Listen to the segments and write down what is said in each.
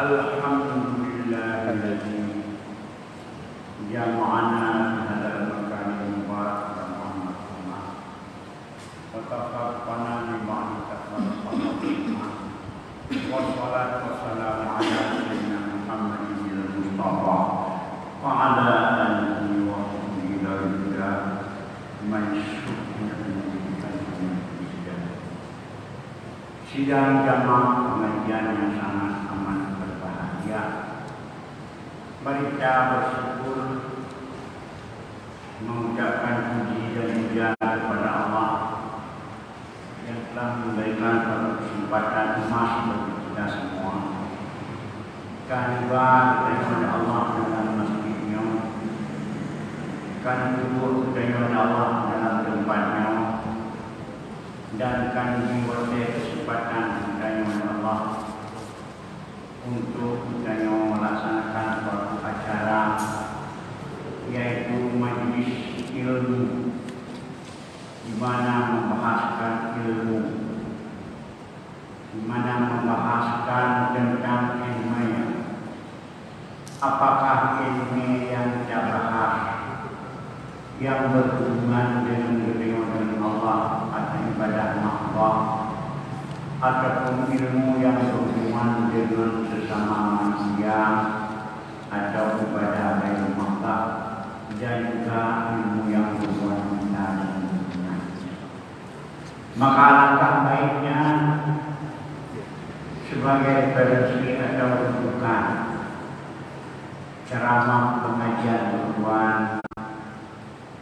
Alhamdulillahilladzi jama'ana fi hadzal makanin mubarak Muhammad wa tafaqqana li ma'rifati wa salatu wassalamu ala sayyidina Muhammadin al-Mustafa wa ala alihi wa sahbihi man sidang jamaah pengajian yang sangat aman berbahagia. Mari kita bersyukur, mengucapkan puji dan pujian kepada Allah yang telah memberikan kesempatan emas bagi kita semua. Kanibah kepada Allah dalam masjidnya, kan duduk kepada Allah dalam tempatnya, dan kan diberi kesempatan kepada Allah untuk kita melaksanakan suatu acara, yaitu majlis ilmu, di mana membahaskan ilmu, di mana membahaskan tentang ilmu. Apakah ilmu yang kita bahas yang berhubungan dengan Allah atau ibadah Allah, ataupun ilmu yang berhubungan dengan sesama manusia atau ibadah dari Allah, dan juga ilmu yang berhubungan dengan dunia. Maka alangkah baiknya sebagai referensi atau rujukan ceramah pengajian tujuan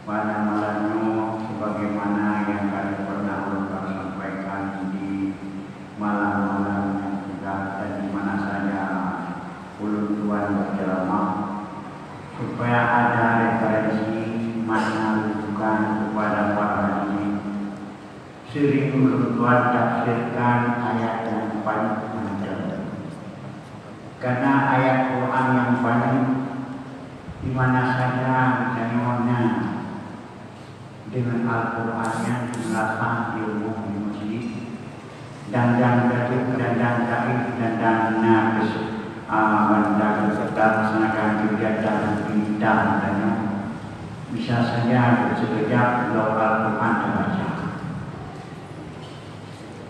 pada malamnya sebagaimana yang kami pernah sampaikan di malam-malam yang sudah dan di mana saja ulun tuan berceramah, supaya ada referensi mana rujukan kepada para ini. Sering ulun tuan tafsirkan ayat yang paling penting, karena ayat Quran yang paling di mana saja misalnya dengan Al-Qurannya dilaksanakan di umum di masjid dan gaduh dan gaib dan melaksanakan kegiatan pindah dan bisa saja sekejap kalau Al-Quran terbaca.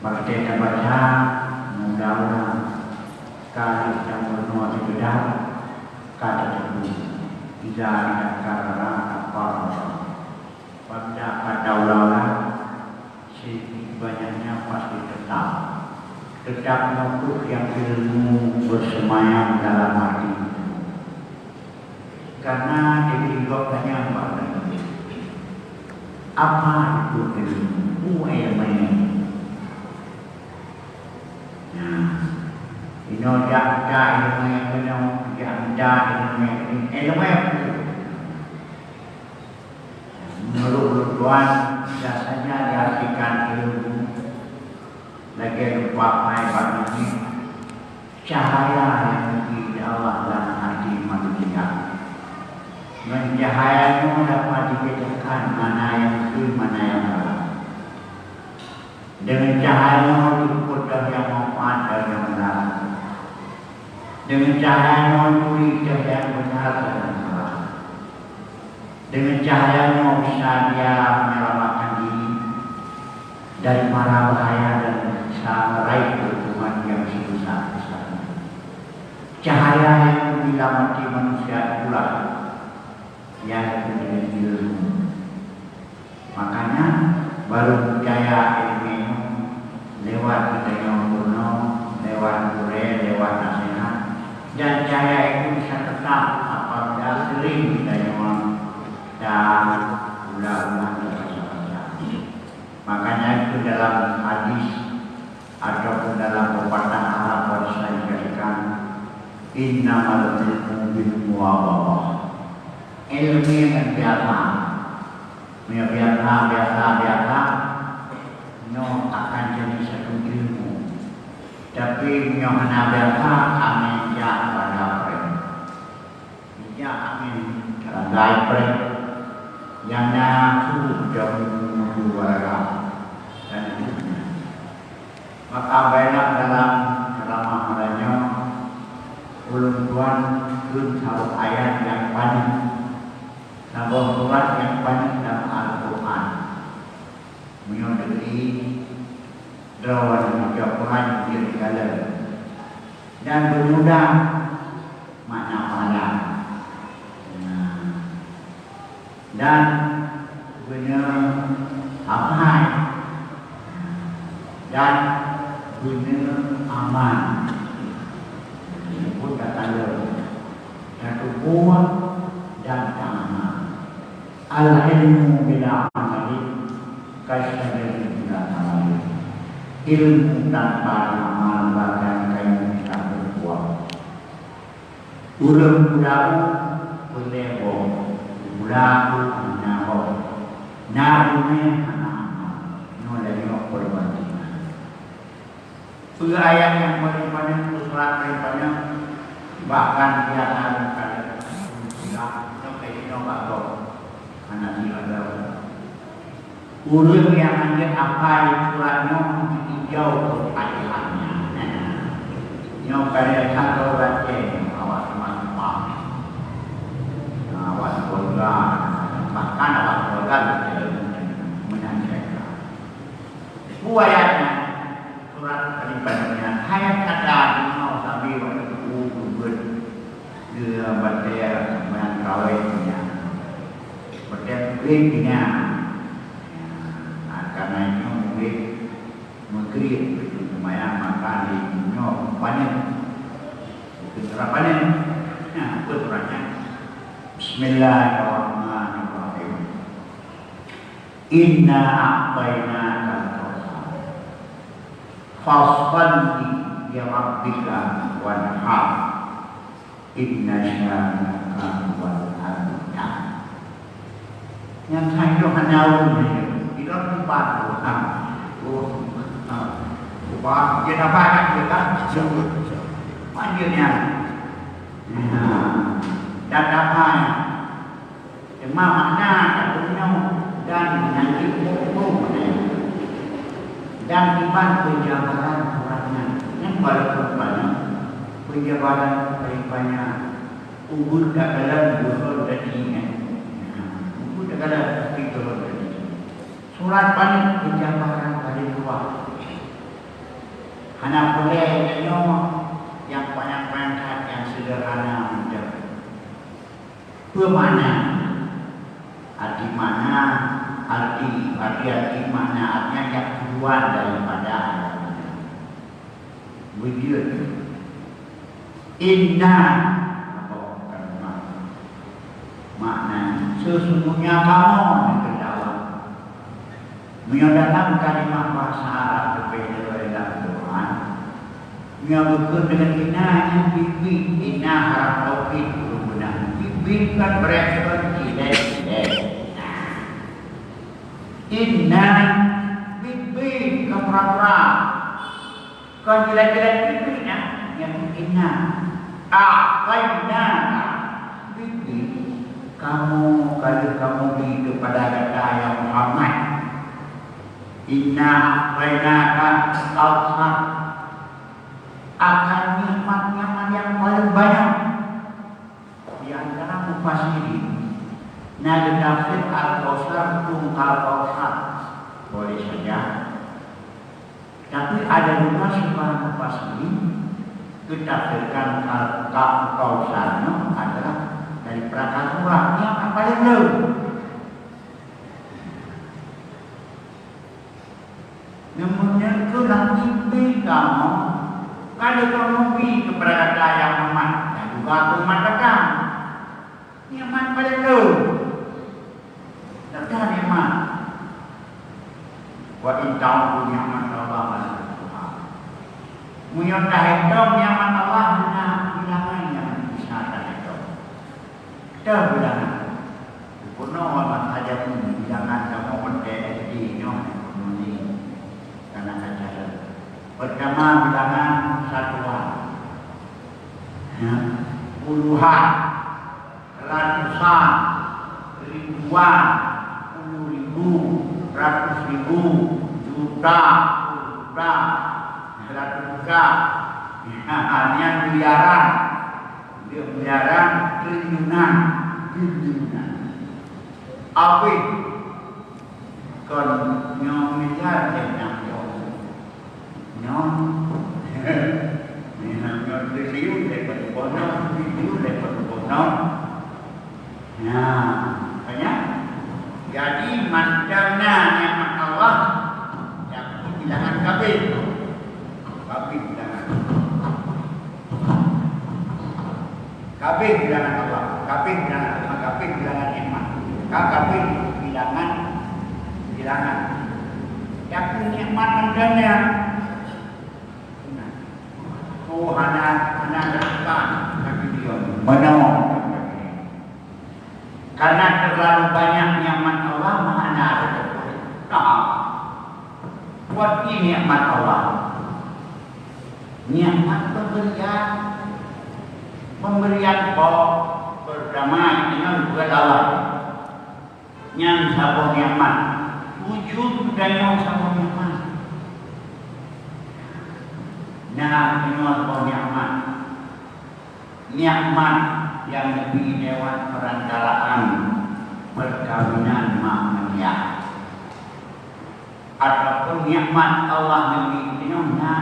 Maka kita baca mudah-mudahan kali yang bernua sekedar kata tersebut tidak ada kata apa pada kata ulama sedikit banyaknya pasti tetap mengukur yang ilmu bersemayam dalam hati, karena ditinggalkannya apa itu ilmu ino jakda ilmu yang benar jakda ilmu menurut Tuhan biasanya diartikan ilmu lagi lupa mai ini cahaya yang di Allah dalam hati manusia. Mencahayanya dapat dibedakan mana yang betul mana yang salah. Dengan cahayanya diukur dari yang manfaat dan yang benar. Dengan cahayanya diukur yang benar dan salah. Dengan cahayanya bisa dia menyelamatkan diri dari mara bahaya dan bisa meraih keuntungan yang sebesar-besarnya. Cahaya yang menyelamatkan manusia itulah yang menjadi ilmu. Makanya baru percaya ilmu lewat pertanyaan kuno, lewat kure, lewat nasihat, dan cahaya itu bisa tetap apabila sering ditanya dan ulang-ulang terbaca. Makanya itu dalam hadis ataupun dalam pepatah Arab saya dikatakan innamal ilmu bil muwabah. Ilmu yang biasa no akan jadi satu ilmu, tapi yang biasa amin ya pada pren ya amin gai pren yang nafsu jauh keluarga dan hidupnya. Maka banyak dalam ceramah mereka ulun tuan kun tahu ayat yang banyak, sebuah surat yang banyak dalam Al-Quran. Menyodari derawan Al-Quran yang segala dan bermudah makna malam dan guna amai dan guna aman. Pun kata satu buah dan aman. Al-ilmu bila amali kasyadari bila amali. Ilmu tanpa amal bahkan kain tak berbuah. Ulum budak berlebo, budak nabo, nabunya anak, nolai korban. Ayat yang paling banyak surat paling banyak bahkan dia akan tidak sampai di nomor anak dia ada. Urut yang anjir apa yang suratnya hijau perhatiannya. Yang kalian satu baca awak semua, awak keluarga bahkan awak keluarga menyanyikan. Buayanya surat paling banyaknya hayat kata mau sambil waktu kubur dia baca yang kawinnya baca kuliahnya karena itu mungkin mengkritik lumayan makan di nyok banyak keterapannya apa suratnya Bismillahirrahmanirrahim. Inna a'tainaka fasfalli bi rabbika wanhar inna syani'aka huwal abtar. Yang saya hanau ni tidak tempat orang. Ubah dia dapat dia kan? Panjangnya. Dan dapat cuma makna katanya dan nanti hukum dan iman penjabaran suratnya yang paling banyak penjabaran paling banyak ubud dalam buku tadinya ubud dalam itu tadi surat paling penjabaran paling luas hanya boleh yang banyak-banyak yang sederhana saja bermakna arti mana arti mana artinya yang keluar daripada wujud. Inna makna sesungguhnya kamu yang dalam menyatakan kalimat bahasa Arab berbeda dalam Quran yang berkaitan dengan inna yang bibi inna harap tauhid benar bibi kan berarti tidak inna bibi kepura-pura kau jelas-jelas bibi yang inna a'tayna bibi kamu kalau kamu beri kepada kata yang Muhammad inna a'tayna al-kautsar akan nikmat-nikmat yang paling banyak di antara mufassirin. Nah, tafsir al-kautsar tunggal kautsar boleh saja. Tapi ada juga sebagian mufassirin ditafsirkan kautsarnya adalah dari prakaturan yang paling jauh. Namunnya itu nanti kamu kalau kamu beri kepada kata yang Muhammad dan juga aku mengatakan nyaman paling jauh. Tak nyaman. Wa inta'u nyaman Allah Tuhan. Menyondah itu nyaman Allah dengan bilangan yang bisa itu. Kita bilangan. Kuno amat aja pun bilangan kamu berdiri di ini karena acara. Pertama bilangan satuan. Ya, puluhan, ratusan, ribuan, puluh ribu, ratus ribu, juta, ratus juta, miliaran, dia melarang triliunan. Apa? Kon nyom miliar je nak nyom triliun daripada bonus, triliun daripada bonus. Nah, banyak. Jadi mandana nikmat Allah yang bilangan kabeh. Kabeh bilangan. Kabeh bilangan Allah, kabeh bilangan Allah, kabeh bilangan nikmat. Kabeh bilangan. Yang nikmat mandana. Oh, anak dekat kaki dia. Benar. Karena terlalu banyak nikmat Allah, mana ada boleh. Buat ini nikmat Allah. Nikmat pemberian berdamai dengan bukan Allah. Yang sabun nikmat, wujud dan yang sabun nikmat. Nah, ini sabun nikmat. Nikmat yang lebih lewat perantaraan perkawinan manusia. Ataupun nikmat Allah lebih dinamnya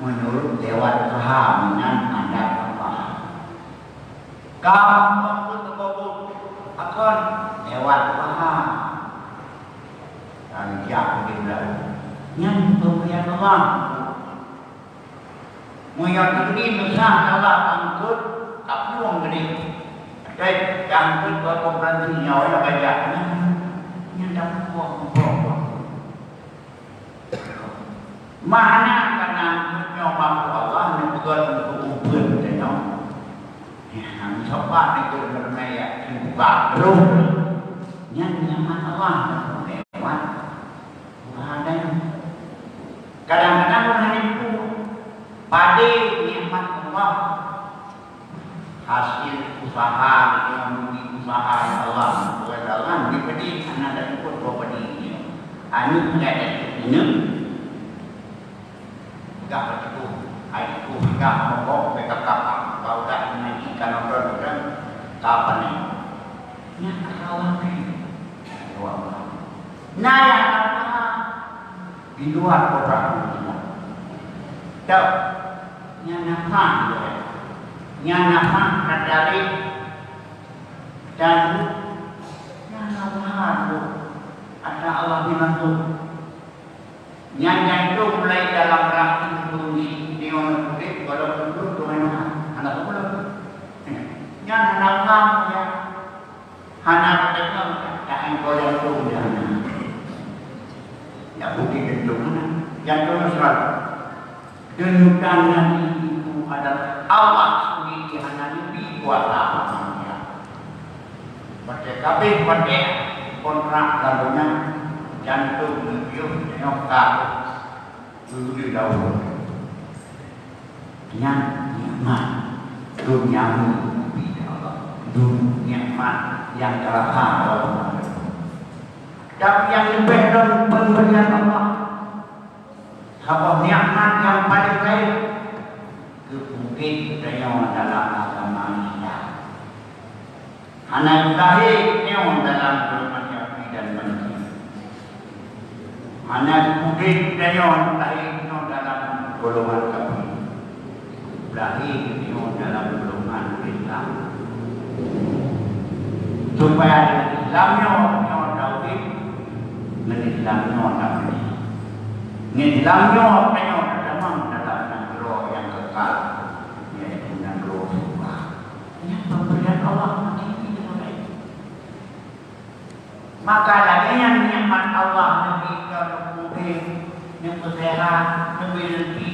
menurut lewat kehamilan anak Allah. Kamu tersebut akan lewat paham dan yakin yang pemberian Allah. Meyakini besar Allah angkut tak peluang gede. Jadi angkut berkomprensi nyawa bajaknya yang dapat buang-buang. Mana karena nyawa Allah yang betul untuk ubah dan yang sobat itu bermaya juga terus yang nyaman Allah lewat ada kadang-kadang orang itu pada nikmat Allah hasil usaha yang usaha Allah berdalam diberi anak dan ikut bapa dia anu tidak ada ini enggak begitu itu enggak mogok mereka kapal kalau tak nanti kalau orang kapan ni yang kawan ni nah yang apa di luar orang tak yang apa yang apa dari dan yang apa tu ada Allah bilang tu yang itu mulai dalam rahim bunyi di orang kulit kalau dulu tu mana anak belum yang anak ya anak mereka tak engkau tu jangan tak mungkin itu mana yang teruskan denutan nanti itu adalah Allah sendiri hanya lebih kuasa manusia. Mereka pada kontrak lalunya jantung lebih nyokap dulu di daun yang nikmat duniawi nikmat yang terasa Allah. Tapi yang lebih dari pemberian Allah, apa nikmat yang paling baik kebukit yang dalam agama Islam. Hanya lahir yang dalam bermacam dan manusia. Hanya kebukit yang lahir dalam golongan kami. Lahir yang dalam golongan Islam. Supaya Islamnya yang tauhid, Islamnya tauhid. Islamnya yang dalam negara yang kekal, yaitu negara surga. Ini pemberian Allah ini dimulai. Maka lagi yang nikmat Allah lebih kemudian yang sehat, lebih rezeki,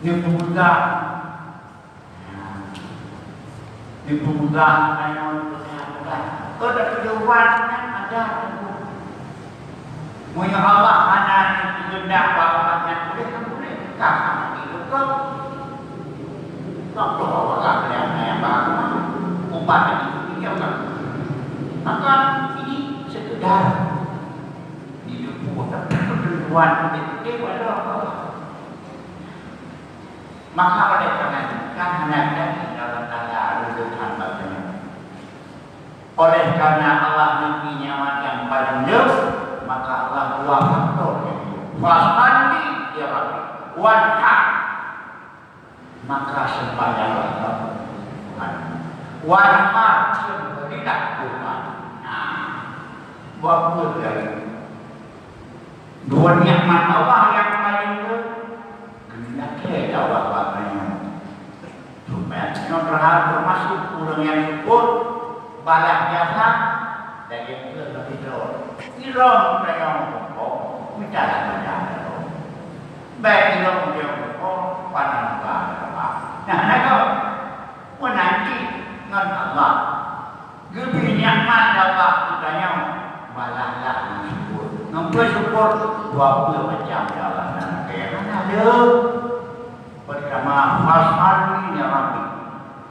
yang pemuda. Di pemuda yang kesehatan, ada kejawabannya ada. Mulia Allah mana itu dah bapaknya boleh tak itu kau tak tahu apa yang bapak upah itu dia kan. Maka ini sekedar hidup buat keperluan itu kepada Allah. Maka oleh karena Anak-anak dalam tanda ada baganya. Oleh karena Allah memberi nyawa yang paling jauh, maka Allah dua faktor yang fasmandi ya Rabbi wanha, maka sembahyanglah Tuhan. Wanha tidak Tuhan. Buat dari dua nikmat Allah yang paling jauh, hendaknya Allah baganya. Supaya kita termasuk orang yang syukur, balas jasa dan yang lebih jauh. Ilmu yang pokok, bicara bicara. Baik ilmu yang pokok, pandang bahagia. Nah, nak nanti dengan Allah, lebih nikmat Allah katanya balaslah syukur. Nampak syukur 20 macam Allah. Kayak mana ada? Pertama, fasmani ya Rabbi,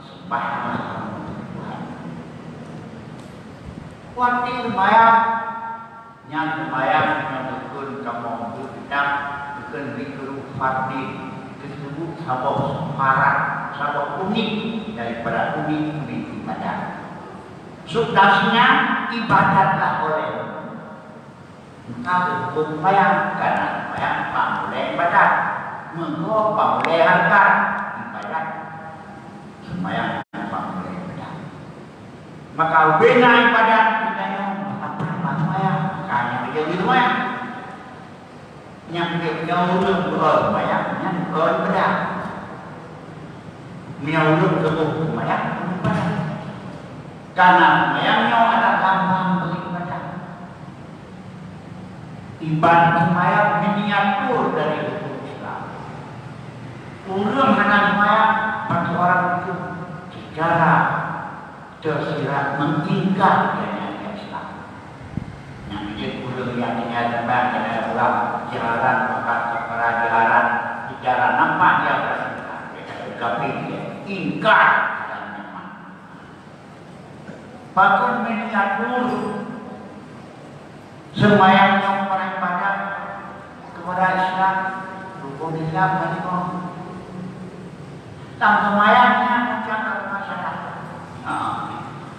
sembahlah Tuhan. Waktu sembahyang, yang sembahyang yang betul kamu berkitab, bukan dikuru fardi, disebut sabab separat, sabab unik daripada unik ibadat. Substansinya ibadatlah oleh. Maka bersembahyang karena sembahyang pamulai ibadat. Mengko pamulai harkat ibadat, sembahyang pamulai ibadat. Maka bina ibadat budaya apa sembahyang, makanya menjadi sembahyang. Yang jauh bersembahyang, yang beribadat. Menyuruh kebuh sembahyang ibadat. Karena sembahyangnya ada lambang beribadat. Ibadat sembahyang miniatur dari urang anak sembahyang bagi orang itu secara tersirat mengingkar dengan Islam. Yang dia urang yang dinyatakan dengan Allah jalan maka kepada jalan bicara nampak dia bersikap tapi dia ingkar dan memang. Bahkan miniatur sembahyang yang beribadat kepada Islam, rukun Islam menikah. Tang semayangnya mencatat masyarakat.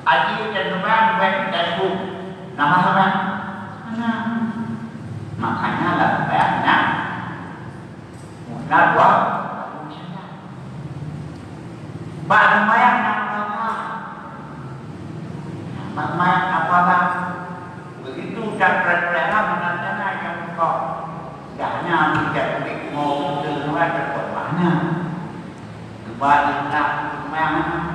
Aji dan sembahyang baik dan ibu. Nama sembahyang mana? Makanya lah sembahyangnya mudah dua. Bak sembahyang apa? Bak sembahyang apa? Begitu dan berat-berat menantangnya yang kau. Dahnya tidak boleh mau keluar dari mana? Balik nak sembahyang,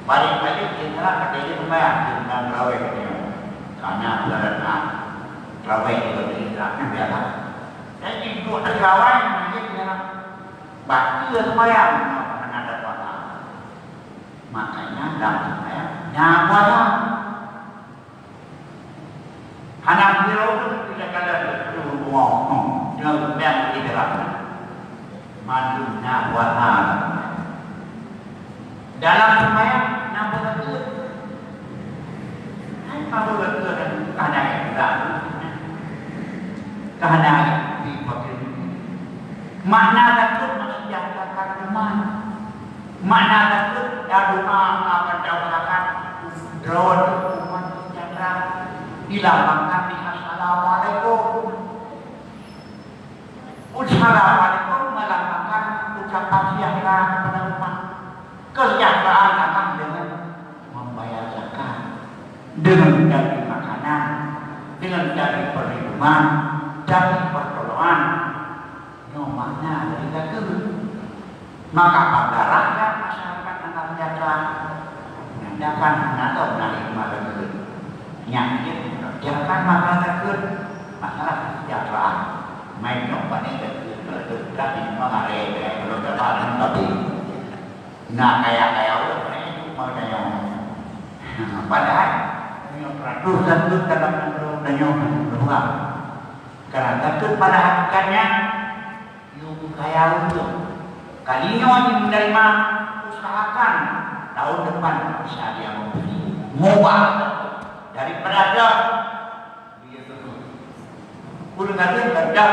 balik kita nak kerja sembahyang dengan raweh dia, karena berada raweh itu tidak biasa. Jadi itu raweh macam dia, balik sembahyang mana ada puasa, makanya dalam sembahyang nyawa. Anak dia itu tidak ada rumah, dia sembahyang di dalam. Mandu nabwana dalam sembahyang nabwa betul. Nabwa betul dan kehendak kita, kehendak dipakai. Makna takut mensejahterakan umat. Makna takut doa akan daulatkan drone umat sejahtera dilambangkan di assalamualaikum. Assalamualaikum melambangkan ucapan sejahtera kepada umat. Kesejahteraan datang dengan membayar zakat, dengan menjadi makanan, dengan menjadi perlindungan, jadi pertolongan. No makna dari zakat. Maka pada rakyat masyarakat akan sejahtera, menandakan atau menerima zakat. Yang mengerjakan masalah zakat, masalah kesejahteraan. Mainnya pada zakat. Tapi mengalir dari beberapa tapi nak kaya orang ini cuma kaya. Padahal ratusan itu dalam dunia luar. Karena takut pada hakikatnya itu kaya itu. Kalinya menerima usahakan tahun depan bisa dia membeli mubah daripada dia tutup. Kudu ngatur dah.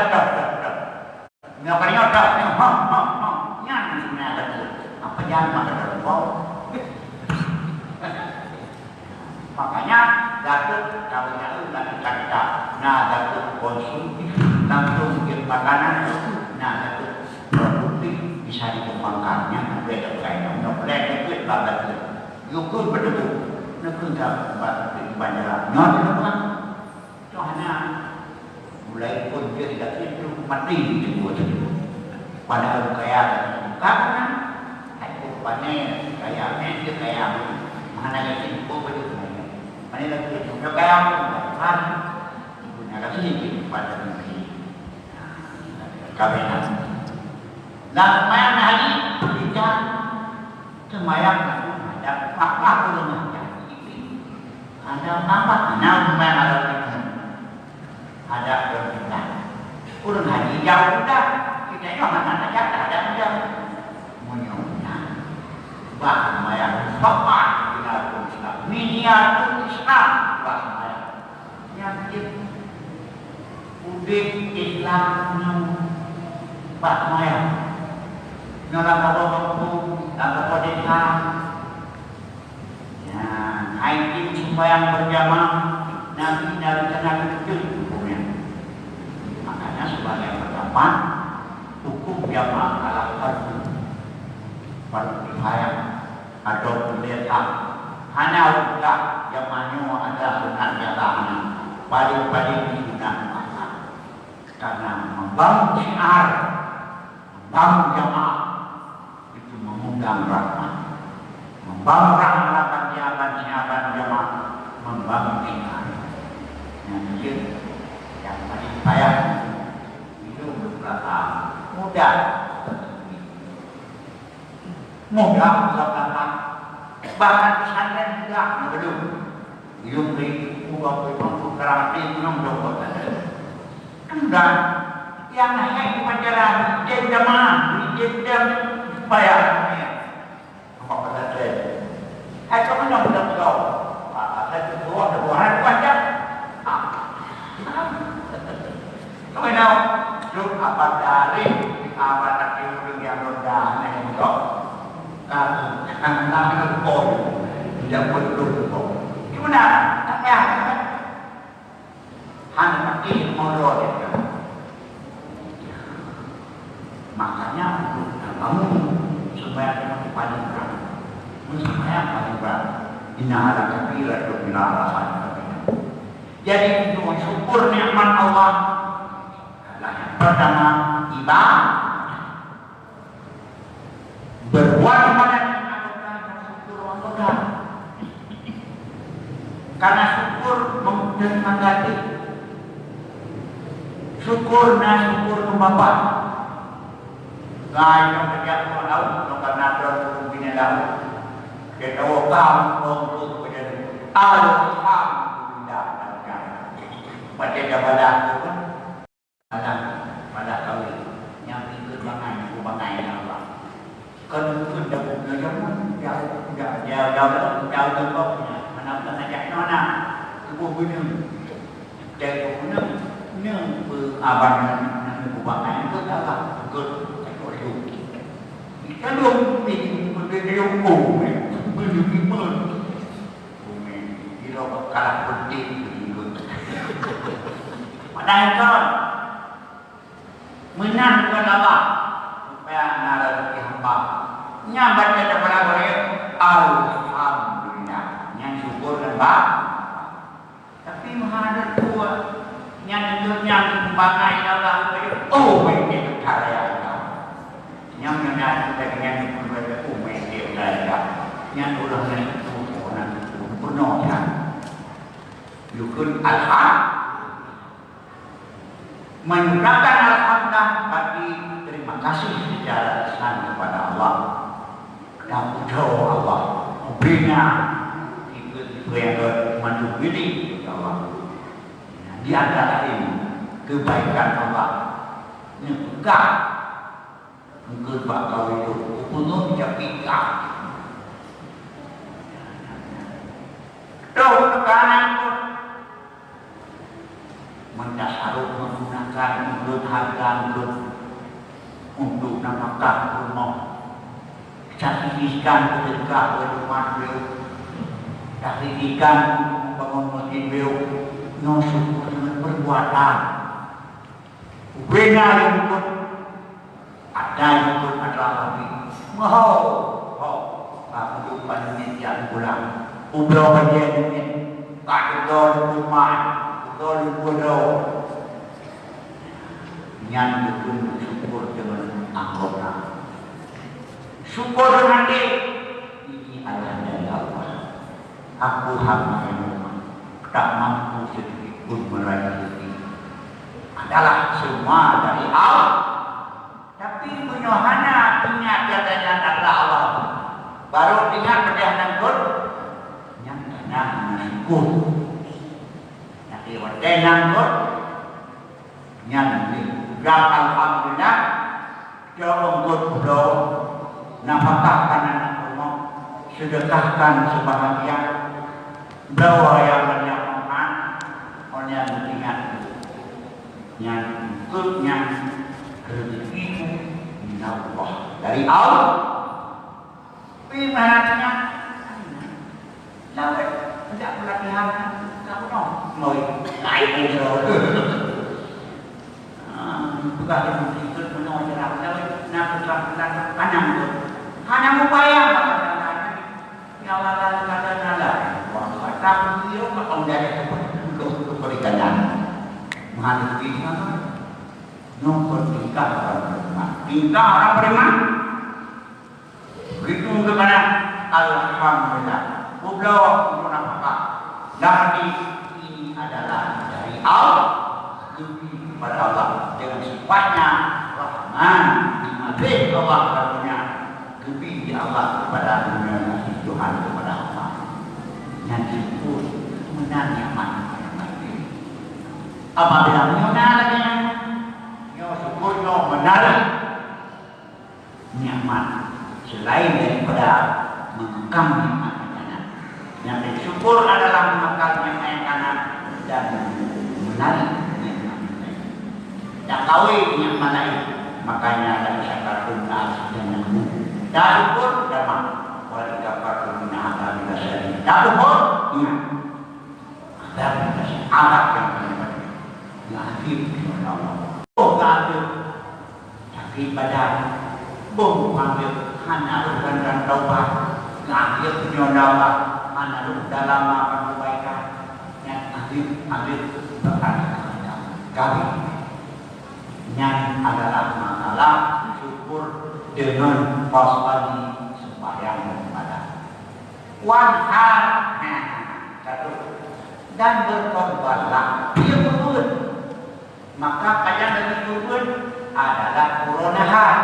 Ngapain dah? Yang sebenarnya apa kasihan maka terbau. Makanya Datuk kalau kata nah Datuk konsumsi langsung ke makanan, nah Datuk produktif bisa dikembangkannya mereka kayak mereka itu babat yukun berdebu nekun tak banyak non lepas soalnya mulai pun dia tidak itu mati di buat itu padahal kayak karena aku panen kayak dia kayak mana yang itu begitu mana lagi juga kayak kan punya kasih pada diri kawinan dan mayan hari tidak semayang ada apa belum ada apa nama ada berbeda urun haji jauh dah kita ini mana saja ada aja menyuruhnya bah semayang bapak binatun Islam miniatun Islam bah semayang yang udik Islam bah semayang nyolang kamu apa desa ya haji sembahyang berjamaah Nabi dari Nabi itu hukumnya makanya sebagai pendapat hukum jamaah ala fardu kifayah atau pendeta hanya untuk jamaahnya ada sunat jamaahnya paling digunakan karena membangun syiar membangun jamaah mengundang rahmat, membangun rahmat siapan jamaah, membangun iman. Yang paling payah itu berkata mudah berkata bahkan pesantren juga belum beri muka kerasi belum dokter. Dan yang naik pelajaran jemaah bayar apa kata hai có cái nông dân rồi tại của hai quan chắc có phải đâu lúc apa dari apa tak yang rendah ini kok kan itu pun tidak perlu kok gimana ya hanya mati molor makanya kamu supaya kamu paling berat supaya paling berat innahala kabiratun ila alasan jadi untuk syukur nikmat Allah yang pertama ibadah berbuat kepada syukur Allah karena syukur menerima ganti syukur Bapa Ngài trong thời gian con ấu trong cả năm rồi cũng bị này đâu để đâu cao hơn luôn bây giờ ai được cao đã cả mà trên là pada kau yang ikut bangai nào vậy con được một người giống giàu được không mà năm là chạy nó nè cái buồn vui nương chạy của nương vừa bằng của bangai cứ đó là good cái luôn mình đeo mù mình mơ đi đâu mà cả con tim mà đây con 15 bulan lama supaya nara rezeki hamba nya baca kepada boleh alhamdulillah yang syukur dan tapi menghadap tua yang kembangan dalam oh ini cara yang menyatu dengan berbeda umat dia yang ulangnya itu orang penuh ya yukun mengucapkan alhamdulillah bagi terima kasih secara lisan kepada Allah dan berdoa Allah memberinya tipe-tipe yang mendukung Allah di antara ini kebaikan Allah enggak mungkin Pak kau itu penuh jabika tahu tekanan mendasarkan menggunakan mulut harga mulut untuk namakan rumah saksikan sedekah rumah beliau, saksikan bangun masjid beliau, no syukur dengan perbuatan. Bina yang ikut, ada yang ikut adalah kami. Mau, aku panen yang pulang, ubah bagian ini, tak ada rumah, ada bodoh. Yang itu syukur dengan anggota. Syukur dengan dia. Ini adalah dari Allah. Aku hamba yang tak mampu sedikit pun meraih rezeki. Adalah semua dari Allah. Tapi penyohana ingat katanya adalah Allah. Baru ingat perjalanan God. Yang kena syukur. Nanti perjalanan God. Yang dan alhamdulillah jauh berdoa nafkahkan anak rumah, sedekahkan sebahagian, doa yang banyak Tuhan, oleh yang ingat yang ikutnya rezeki min Allah dari Allah. Pimanatnya, lawan tidak pelatihan, tak pernah mời lại rồi. Bukan yang ikut menolak jalan, nak berjalan panjang tu. Hanya upaya yang kata-kata. Wah, tak beliau kalau dari untuk perikanan menghadapi apa? Nombor tingkah orang beriman. Begitu kepada alhamdulillah. Ublah menafkah. Nanti ini adalah dari Allah. Kepada Allah dengan sifatnya Rahman, Azim Allah punya lebih Allah kepada dunia kasih Tuhan kepada Allah. Yang syukur menanya mana yang baik. Apabila mengenal lagi yang syukurnya menarik nikmat selain daripada mengekang nikmat yang bersyukur adalah mengekang nikmat kanan dan menarik. Tak kawin yang mana itu. Makanya dari syakatun dan syukur damai. Walau syakatun ada bila syari. Tak syukur ingat. Ada bila syari. Agak yang benar. Ngahir kepada Allah. Oh ngahir. Sakit badan. Bom ngahir. Hanya urusan dan taubat. Ngahir kepada Allah. Hanya urusan dalam kebaikan. Yang ngahir berkata kawin. Yang adalah masalah syukur dengan pasti sembahyang kepada wanhar dan berkorbanlah dia berbuat maka kalian dari berbuat adalah kuronahar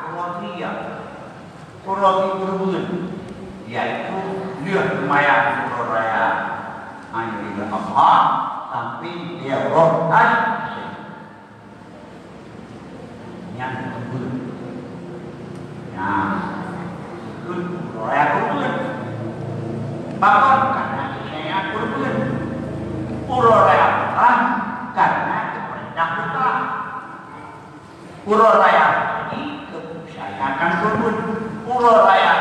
kurotia kuroti berbuat yaitu lihat lumayan kuroraya hanya di Allah sampai dia rotas yang berburu, yang berburu, raya berburu, bahkan karena saya berburu, pura raya karena keperintah kita, pura raya ini saya akan berburu, pura raya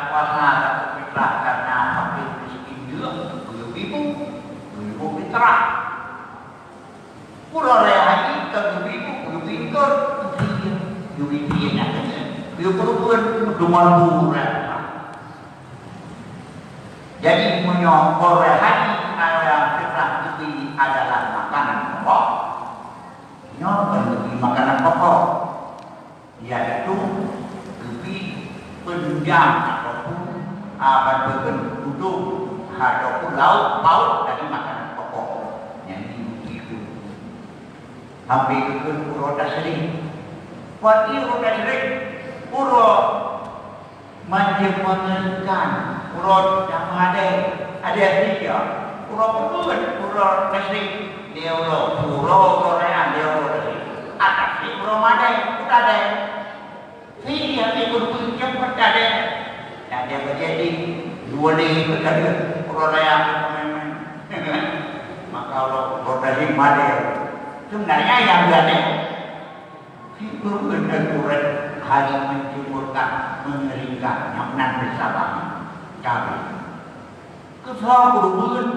kuasa keperintah karena fakir miskin juga, ibu mitra, pura raya ini ibu ikut dia nak dia perempuan demam murah. Jadi menyokor hati adalah fitrah itu adalah makanan pokok. Nyokor itu makanan pokok, yaitu lebih penunjang ataupun bagian udung ataupun lauk paut dari makanan pokok yang itu. Hampir ke roda sering. Wati roda sering. Pura menjelaskan. Pura yang ada tiga. Pura perbuat. Pura sering. Dia pura Korea. Dia sering. Atas si pura madai. Pura ada. Si yang ikut cepat ada. Dan dia menjadi dua lagi berkata. Pura yang maka Allah roda sering madai. Sebenarnya yang berada Itu benar-benar hari menjemputkan, mengeringkan, yang nan bersabar. Kami. Kesal berubah.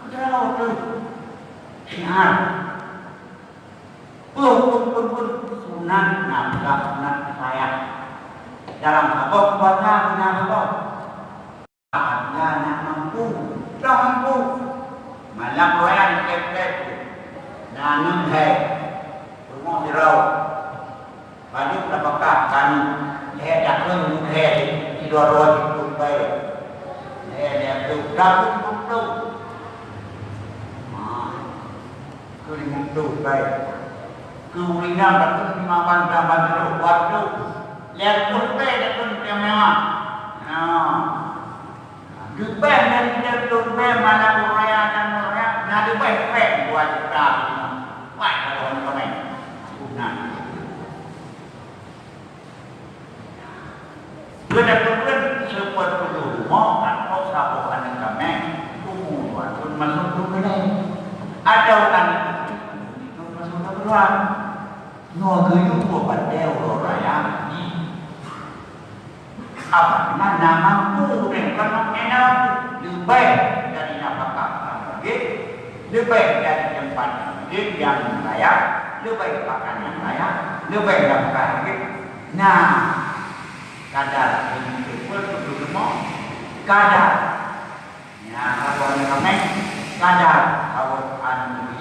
Kesal tu. Siar. Pun sunat nafkah, sunat saya. Dalam habuk puasa, benar habuk. Ada nak mampu, tak mampu. Malam royan kepet. Nanam hai. Rumah dirau. Baju apakah kan dia dak lưng dia di dua-dua itu baik. Dia tu dah tu. Kuring tu baik. Kuringan betul lima bantah bantah waktu. Lihat tu baik dak tu dia memang. Dubai dari dia tu baik mana raya dan raya. Nah Dubai baik buat kita. Wah kalau kami. Nah. Benar-benar seperti dulu makan kau sabukan yang kami tungguan pun masuk ke dalam ada orang itu masuk ke dalam no keyu buat dewa raya di apa mana mampu dengan enak lebih dari nafkah lagi lebih dari tempat yang layak lebih makan yang layak lebih nafkah lagi nah kadar ini betul semua kadar ya kalau kami kadar kalau anu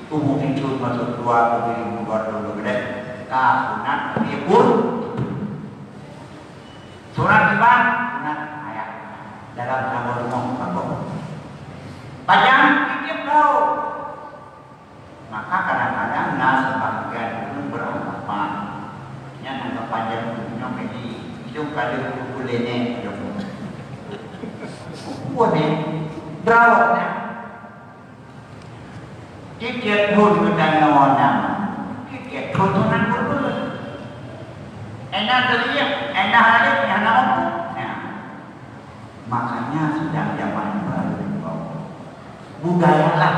tubuh itu masuk dua tubuh dulu gede sunat dia pun sunat iman sunat ayat dalam nama rumah kampung panjang tiap tahu maka kadang-kadang sebagian itu beranggapan yang anggap panjang punya bagi yung kalau kukulene yung kukulene drawat na kikit hon kutanawan naman kikit hon tunan kulul enak terlihat enak hari enak apa makanya sedang zaman baru budayalah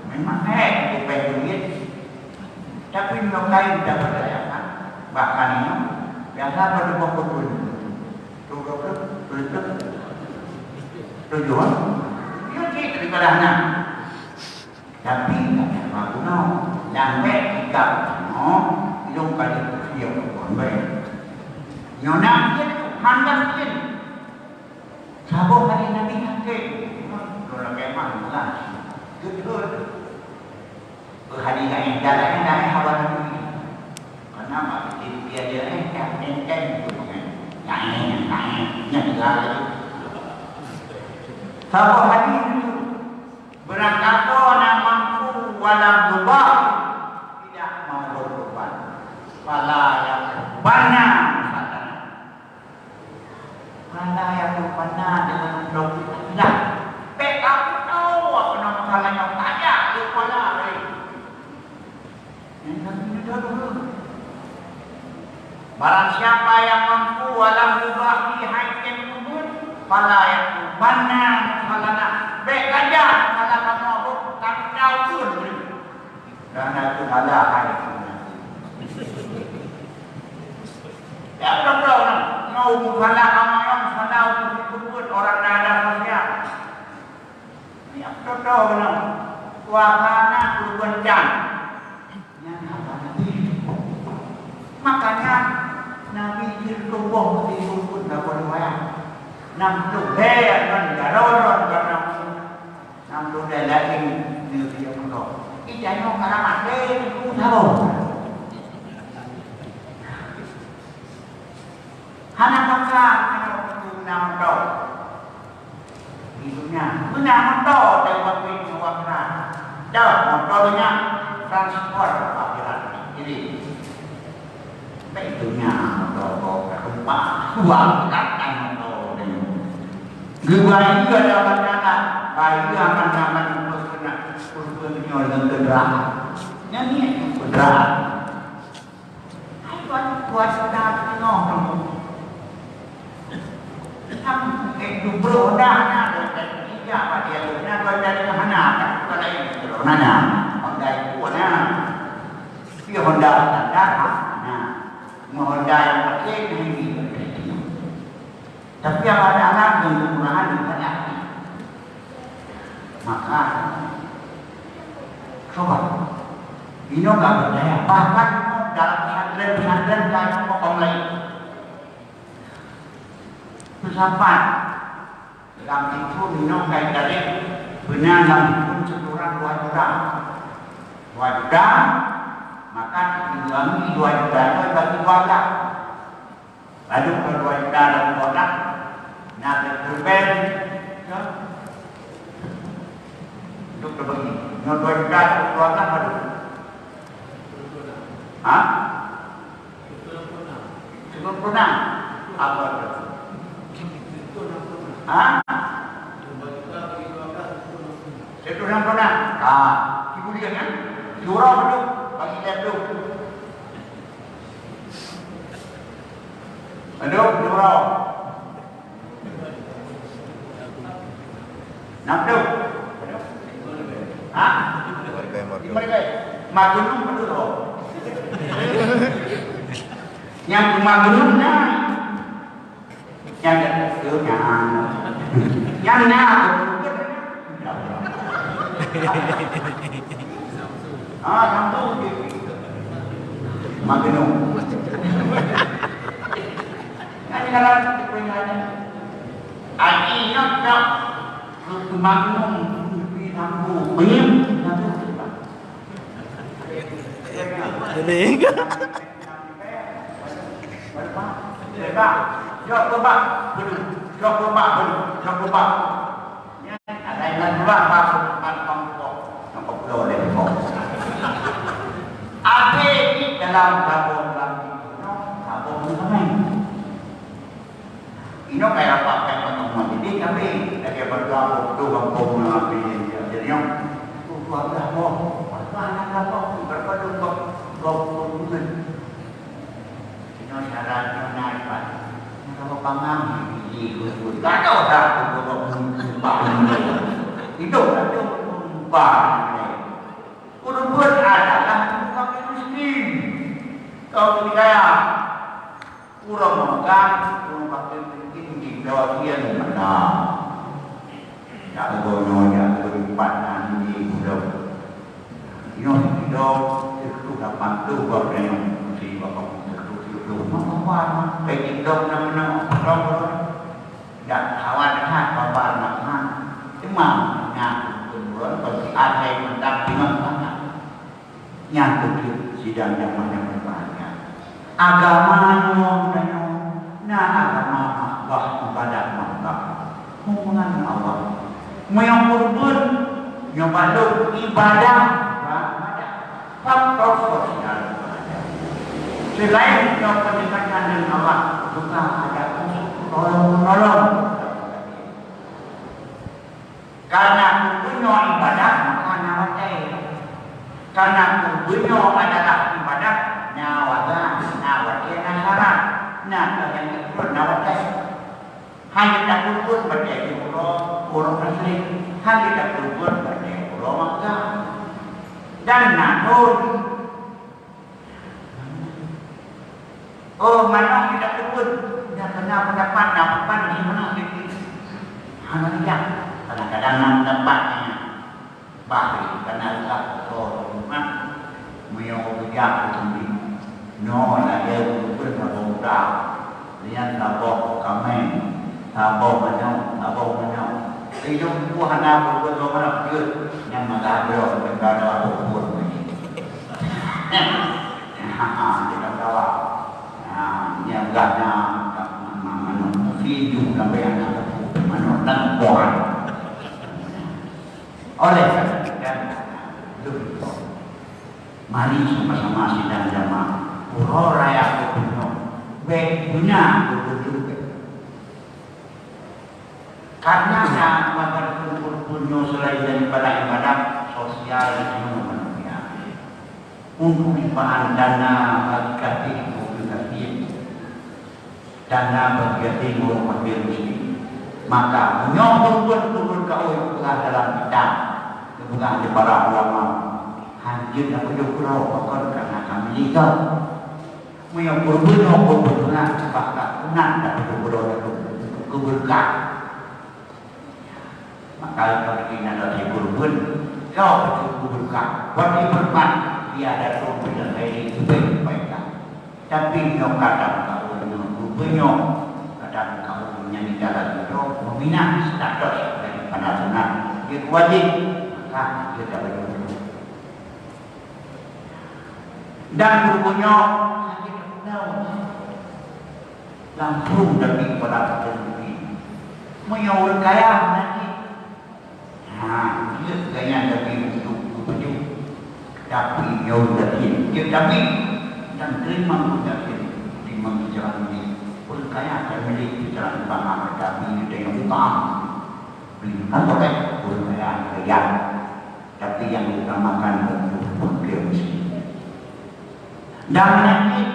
memang bukan duit tapi nyokain tidak berdayakan bahkan ini biasa berdua betul, tujuan, dia cik daripada anak. Tapi tak apa guna, lambat jika hidung kali dia bukan baik. Yang nak dia handal dia, sabuk hari Nabi kakek, kalau memang bukan, betul. Hari ini jalan hawa Nabi. Nama dia enteng tu kan yang lagi sabuk hadis itu berkata nak mampu walau dubah tidak mau berkorban wala yang bana wala yang bana dengan logik tidak backup tahu apa nama salahnya tanya kepala ini dulu. Barang siapa yang mampu walau dubah di hakim kubur fala yang bana falana baik saja kalau kamu apa tak tahu pun dan itu ada hakim ya betul mau fala kamu yang fala kubur orang ada sosial ya betul benar suasana berbencan makanya Nabi berkumpul di rumput tak boleh wayang. Nam tu hea kan garoron kan nam tu dah lagi ni dia mengkau. Ijanya karena mati tu tahu. Hana pakar tu nam tu. Ibunya, nam tu dah waktu waktu. Dah motornya transport akhirat ini. Itunya motor rumah uang katan motor gimana juga dapat dana bayi akan zaman berkena berkena dengan kendaraan nyanyi kendaraan ayo buat sudah nong itu berodanya dan tiga apa dia nak dari mana kan kalau itu berodanya Honda itu dia Honda tanda nah menghorda yang pakai ini. Tapi yang ada anak yang kemurahan banyak. Maka coba Ino nggak berdaya, bahkan dalam pesantren kayak pokok lain filsafat dalam itu Ino kayak dari benar dalam itu sekurang 2 juta maka dibangun 2 juta itu bagi keluarga lalu ke 2 juta dalam kotak nah berben untuk berbagi 2 juta keluarga baru cukup pernah apa itu? Itu yang pernah. Ibu dia kan? Surau dulu, bagi dia dulu. Aduh, surau. Nak dulu. Mereka. Magunung betul. Yang magunung nah. Yang itu yang sambung magnum ini kalau peringatan ini nak magnum di sambung bim jok coba ada yang dua masuk pangkok boleh kok ada di dalam sabun ini kayak apa kayak pertemuan ini kami lagi berdoa untuk kampung nabi jadi yang keluarga mau apa berpadu kok ini syaratnya naik pak kalau pangang tak tahu dah itu urut adalah bukan miskin kalau tidak kurang makan kurang pakai mungkin di bagian mana tak boleh berlipat di budak ini itu dapat tu bagaimana mesti bapak itu mana baik itu nama dan kawan-kawan bapak nak cuma yang kemudian bagi ada yang mendapat mana yang kecil sidang yang berbanyak agama nah agama Allah ibadah Allah hubungan Allah yang berbun yang baru ibadah faktor sosial selain yang pendekatan dengan Allah juga ada tolong-menolong karena punya ibadah maka nyawa karena punya adalah ibadah nyawa nasaran nah yang kedua nyawa hanya tak pun berdaya orang asli hanya tak pun berdaya orang Makkah dan namun mana tidak pun dia kena pendapat di mana hanya kadang-kadang tempatnya bahaya karena tak rumah menyokong sendiri no ada pun tak lihat tabok kami tabok mana itu Tuhan apa pun orang dia yang mengajar negara apa pun kita tahu yang gana hidup sampai anak dan buat oleh dan mari sama-sama sidang jamaah pura raya kuno baik guna juga karena akan kumpul-kumpul selain daripada ibadah sosial yang manusia untuk bahan dana bagi dana bagi orang miskin maka nyobor turun kau yang telah dalam bidang bukan di para ulama hancur aku jauh karena kami Ini kau punya guru-guru nak sepakat kunan dan guru-guru keberkah. Maka kalau kita ada guru-guru, kau betul keberkah. Wajib berman dia ada tujuan yang ini baik-baikkan. Tapi kau kadang kau punya kadang kau menyanyi dalam itu meminang status daripada sunat. Dia wajib maka dia tak boleh. Dan gurunya langsung dari pada terjadi menyuruh kaya nanti. Dia kaya dari untuk baju, tapi menyuruh dari dia tapi dan terima dari menjalan ini. Kaya akan milik jalan bangsa tapi dengan utang. Berikan pakai kaya, tapi yang diutamakan untuk beliau sendiri. Dan nanti,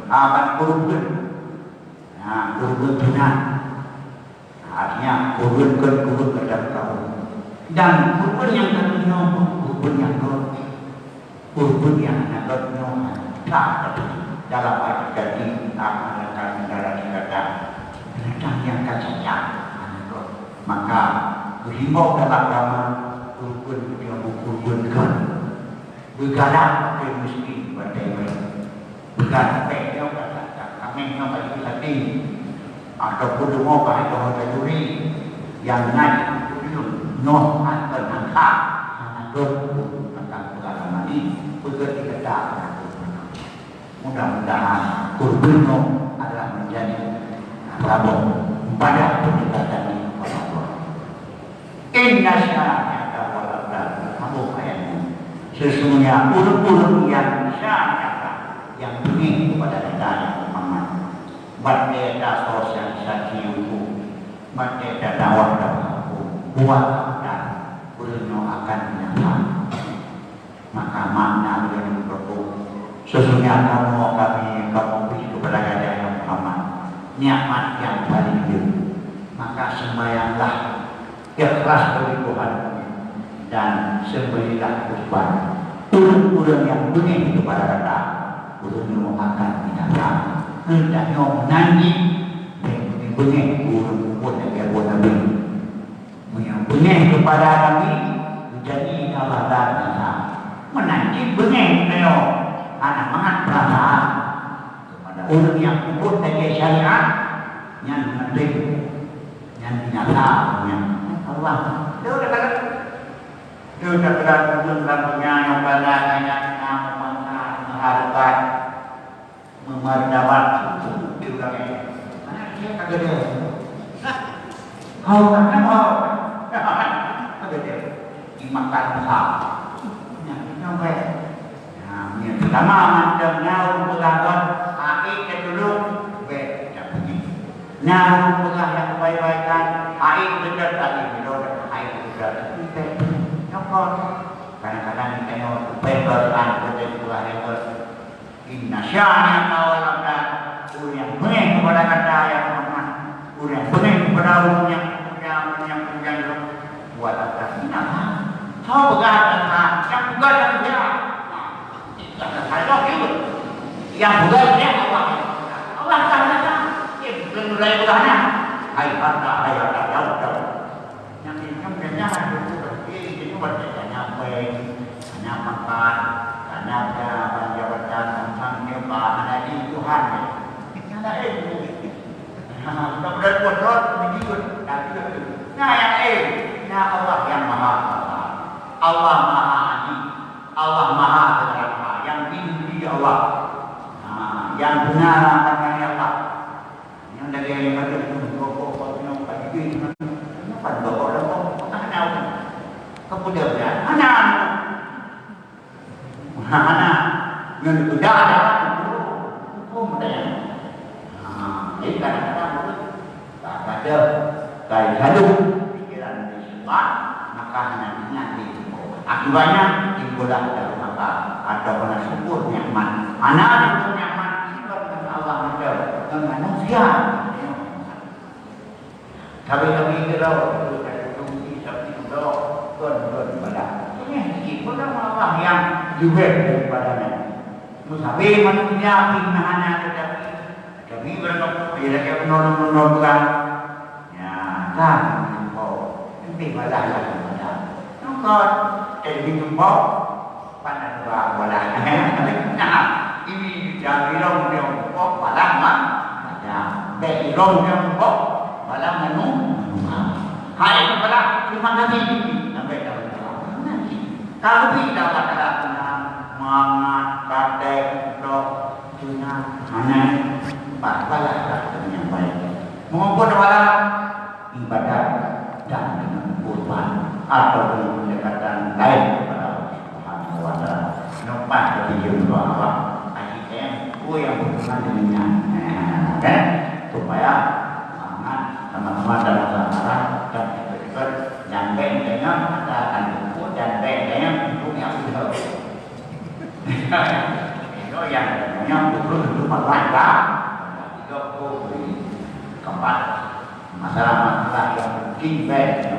abad kurun, kurun tunan, artinya kurun ke dalam tahun. Dan kurun yang kedua, kurun yang kedua, kurun yang kedua, dalam ayat jadi akan negara kita binatang yang kacanya, maka berhimbau dalam agama kurun yang kurunkan. Bergadang ke miskin berdaya, bergadang peknya kami yang bagi hati, ataupun semua bahaya bahaya juri yang naik itu noh atau nangka, atau tentang pengalaman ini bekerja kita. Mudah-mudahan kurbannya adalah menjadi sabuk pada pendekatan ini kepada Allah. Inna sya'ata walabda kamu kayaknya. Sesungguhnya urut-urut yang syariat yang begini kepada kita yang Muhammad. Berdeka sosialisasi hukum, berdeka dakwah dan hukum, buat dan urutnya akan menyatakan. Maka makna yang berhubung. Sesungguhnya kami beri kepada kita yang Muhammad nikmat yang paling tinggi. Maka sembahyanglah ikhlas bagi Tuhan dan sembelilah kurban. Urut-urut yang benih kepada kita, urutnya akan binatang. Hendaknya menangi benih urut-urut yang buat Nabi. Benih kepada kami menjadi Allah dan Allah. Menangi benih neo anak mangat perasaan kepada urut yang kubur dari syariat yang penting yang binatang yang Allah. Dia sudah lagunya yang banyak menghargai memartabat dia bilang mana dia kagak dia kau kan mau kagak dia dimakan besar nyampe yang pertama macam nyawa pegangan air ke dulu tak begini nyawa pegang yang baik-baikan air dekat tadi air dekat kadang-kadang kita tengok peberkan ketentuan yang inna sya'ata walabda urut yang benih kepada kata yang Muhammad urut yang benih kepada urut yang punya buat atas ini kau berkata yang bukan yang dia kata saya itu yang bukan dia Allah kata dia bukan mulai berkata hai kata jauh yang ini bertanya hanya makan, hanya jabatan tentang nyoba, hanya di Tuhan. Hanya itu. Kita berdoa begitu. Nah yang Allah yang Maha Kuasa, Allah Maha Adil, Allah Maha Terhormat, yang diri Allah, yang benar hanya Allah. Yang dari yang macam pokok yang bagi apa pokok kemudian anak yang sudah ada hukum dia. Jadi kadang-kadang tak ada gaya hidup pikiran sifat maka nanti akibatnya timbullah dalam maka ada benar syukur nikmat anak itu nikmat sifat Allah ada dengan manusia. Tapi kalau kita seperti itu tuan pada ini kita mau Allah yang juga kepadanya. Musabi manusia pinahana tetapi kami berdoa bila kita menolak ya kan oh ini malah malah engkau jadi jumpa pandang wala nah ini jadi rong yang kok malah mah ya dari rong yang kok malah menu hai malah terima kasih sampai dapat kalau tidak dapat mangat kadek dok tuna mana bahalah yang baik mengumpul dalam ibadah dan dengan kurban atau pendekatan lain kepada Allah Subhanahu wa taala. Nampak dari jumlah awak akhirnya yang berhubungan dengannya kan supaya mangat teman-teman dalam samaran dan juga yang baik dengan akan buku dan baik dengan buku yang sudah nó dành cho nhau một lúc mà lại ra do cô bị cầm bắt mà sao mà lại là kinh về cái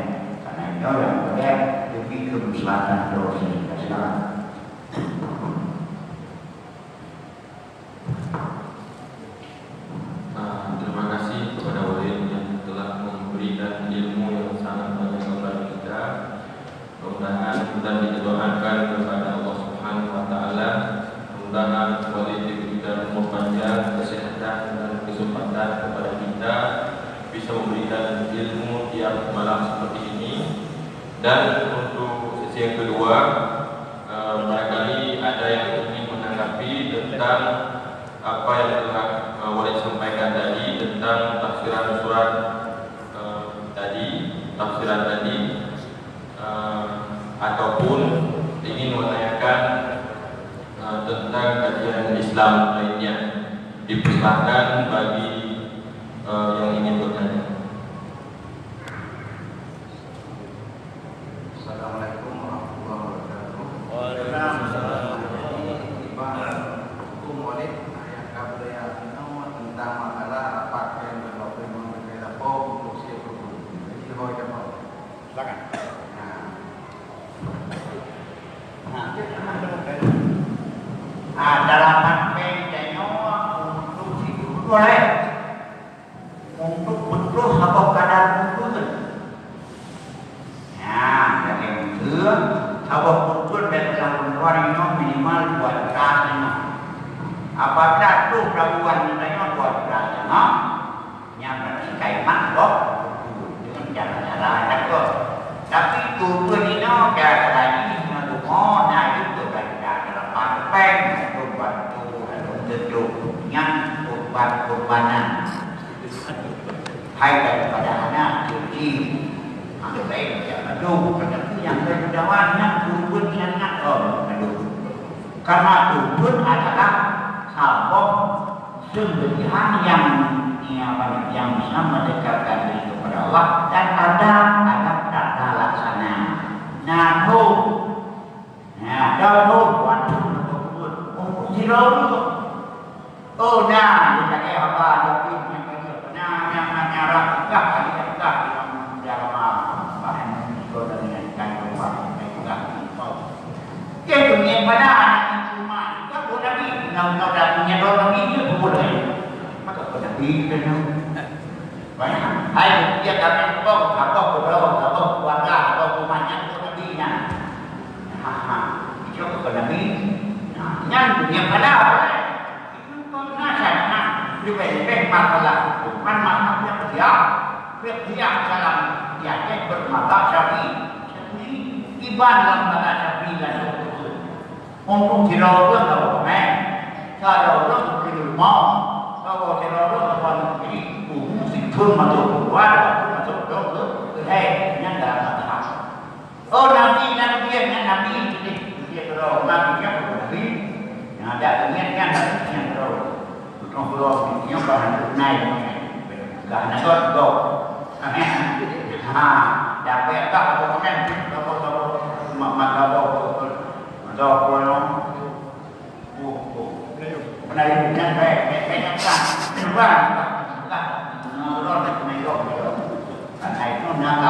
này nó là một cái từ khi thường là đồ gì là sao terima kasih kepada Walid yang telah memberikan ilmu yang sangat banyak kepada kita. Mudah-mudahan kita didoakan kepada Allah Subhanahu wa taala. Mudah-mudahan Walid diberikan umur panjang, kesehatan dan kesempatan kepada kita bisa memberikan ilmu tiap malam seperti ini. Dan untuk sesi yang kedua, barangkali ada yang ingin menanggapi tentang apa yang telah Walid sampaikan tadi tentang tafsiran surat tafsiran tadi ataupun ingin menanyakan tentang kajian Islam lainnya, dipersilakan bagi yang ingin bertanya. Assalamualaikum warahmatullahi wabarakatuh. Waalaikumsalam. Hukum Walid ayat kabel tentang masalah apa yang berlaku mengenai untuk siapa pun. Jadi boleh dapat. Silakan. Dalam bedanya untuk hidup boleh untuk betul apa kadar betul ya dan yang kedua apa betul dan dalam ini minimal 2 tahun apabila tu perabuan nilainya 2 tahun yang berarti kaimat kok dengan cara-cara ada tapi tu ini cara ini oh nah itu cara pakai yang kurbanan hai daripada anak cuci ada baik aduh tetapi yang berdawannya kurban sangat aduh karena kurban adalah sabab sembelihan yang bisa mendekatkan diri kepada Allah dan ada tata laksana nahu waktu untuk oh nah, kita kayak apa? Tapi yang nyarap enggak dalam bahan sekolah dengan kain rumah enggak. Dia punya pada cuma enggak boleh nabi, nak punya dua nabi dia boleh. Maka nabi kena banyak. Hai dia kami apa keluarga atau rumahnya nabi nya. Itu nabi. Yang punya pada Diberikan masalah bukan masalahnya dia dalam dia bermata syafi'i iban dalam mata syafi'i dan untuk dirawat kalau kalau di rumah kalau dirawat kalau ini pun masuk keluar masuk yang dalam mata oh nabi jadi dia kalau nabinya bernabi ada yang berau trong đó những bạn này cả nó có đồ đặc biệt các bộ men mà các bộ do của nó này nhân về cái nhân sản và nó này rồi này nó nằm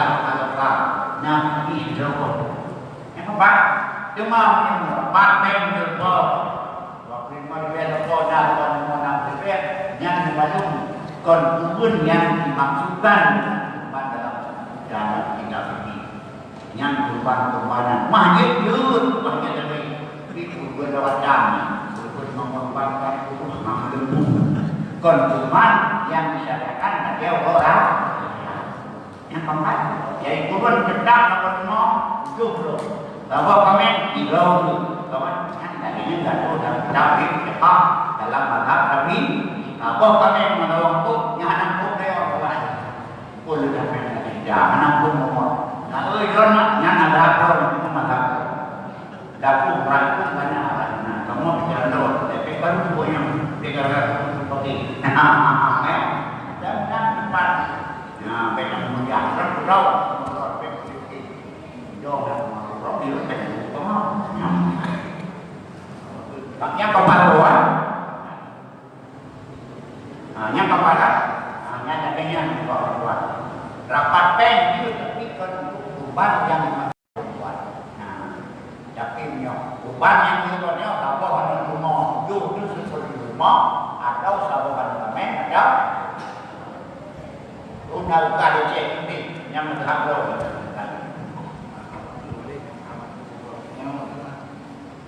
là nằm đi đâu em không bác cuma paten berpo waktu mereka dah kon yang dimaksud kon kubun yang dimaksudkan dalam dalam kitab ini yang kurban-kurbanan mahjid yud mahjid dari itu berwajah kurban mengorbankan kurban mengembu kon kurban yang disyariatkan dia orang yang keempat yaitu kurban kedap nomor 5 jumlah bahwa kami tilau kawan tadinya tak tahu tapi dalam mazhab kami apa kami menawang yang anak pun dia orang boleh dapat tidak anak pun mau nah nak yang ada apa itu mazhab dapur berapa banyak nah kamu bicara dulu tapi baru tu yang tiga seperti dan tempat nah banyak mudah tahu jauh yang kepala yang kepala hanya adanya kepala rapat pen itu tapi untuk kurban yang dimaksudkan tapi kurban yang dimaksudnya kalau ada rumah itu seperti rumah atau sahabat kami ada undang kali ini yang berhabis